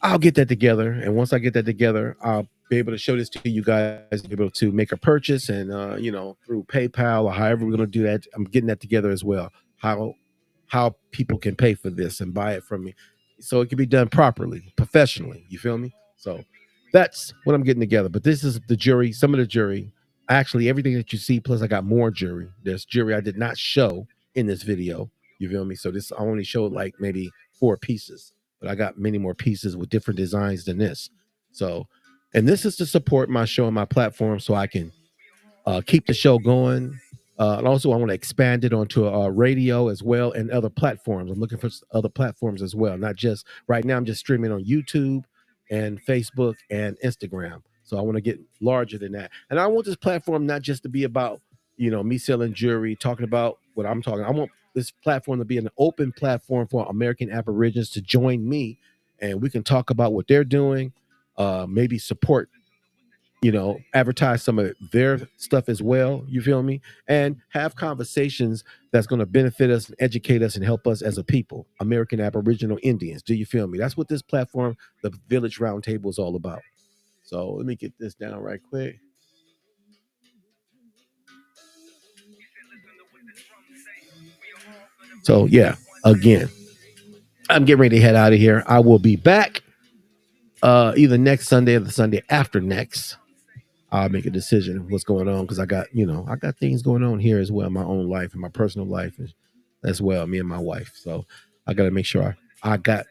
I'll get that together, and once I get that together, I'll be able to show this to you guys, be able to make a purchase, and through PayPal or however we're going to do that. I'm getting that together as well. How people can pay for this and buy it from me, so it can be done properly, professionally. You feel me? So that's what I'm getting together. But this is the jury, some of the jury. Actually, everything that you see, plus I got more jury. There's jury I did not show in this video. You feel me? So this I only showed like maybe 4 pieces, but I got many more pieces with different designs than this. So, and this is to support my show and my platform so I can keep the show going. And also, I want to expand it onto a radio as well and other platforms. I'm looking for other platforms as well. Not just right now, I'm just streaming on YouTube and Facebook and Instagram. So I want to get larger than that. And I want this platform not just to be about, me selling jewelry, talking about what I'm talking. I want this platform to be an open platform for American Aborigines to join me, and we can talk about what they're doing, maybe support, advertise some of their stuff as well. You feel me? And have conversations that's going to benefit us and educate us and help us as a people, American Aboriginal Indians. Do you feel me? That's what this platform, the Village Roundtable, is all about. So let me get this down right quick. So yeah, again, I'm getting ready to head out of here. I will be back either next Sunday or the Sunday after next. I'll make a decision of what's going on, because I got things going on here as well in my own life and my personal life as well, me and my wife. So I got to make sure I got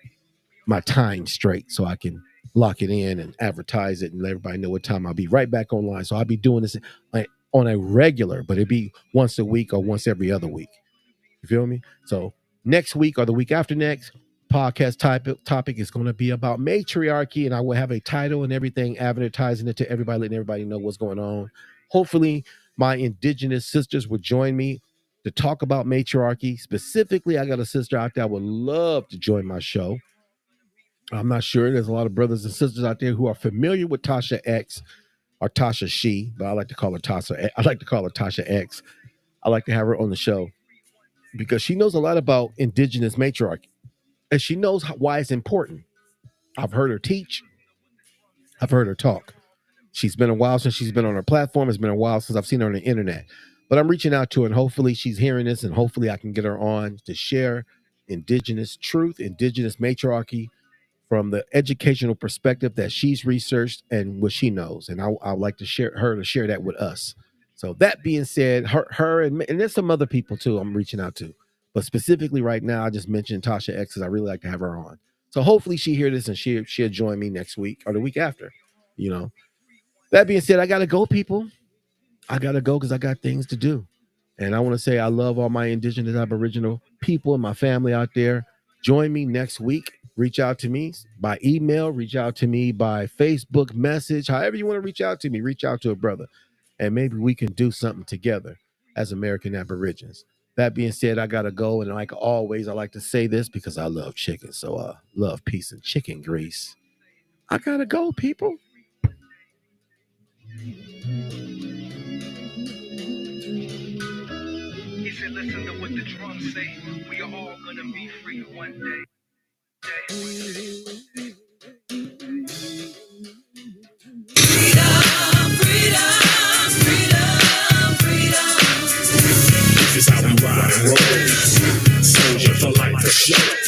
my time straight so I can lock it in and advertise it and let everybody know what time I'll be right back online. So I'll be doing this on a regular, but it'd be once a week or once every other week. You feel me? So next week or the week after next, podcast topic is going to be about matriarchy, and I will have a title and everything, advertising it to everybody, letting everybody know what's going on. Hopefully my indigenous sisters will join me to talk about matriarchy. Specifically, I got a sister out there I would love to join my show. I'm not sure. There's a lot of brothers and sisters out there who are familiar with Tasha X or Tasha She, but I like to call her Tasha. I like to call her Tasha X. I like to have her on the show because she knows a lot about indigenous matriarchy, and she knows why it's important. I've heard her teach. I've heard her talk. She's been a while since she's been on her platform. It's been a while since I've seen her on the internet. But I'm reaching out to her, and hopefully she's hearing this, and hopefully I can get her on to share indigenous truth, indigenous matriarchy from the educational perspective that she's researched and what she knows. And I'd like to share that with us. So that being said, her and there's some other people too I'm reaching out to. But specifically right now, I just mentioned Tasha X because I really like to have her on. So hopefully she hear this and she'll join me next week or the week after. You know. That being said, I gotta go, people. I gotta go because I got things to do. And I want to say I love all my indigenous Aboriginal people and my family out there. Join me next week. Reach out to me by email, reach out to me by Facebook message, however you want to reach out to me, reach out to a brother. And maybe we can do something together as American Aborigines. That being said, I gotta go. And like always, I like to say this because I love chicken. So love, peace, and chicken grease. I gotta go, people. He said, listen to what the drums say. We are all gonna be free one day. This is how we ride and roll. Soldier for life for sure.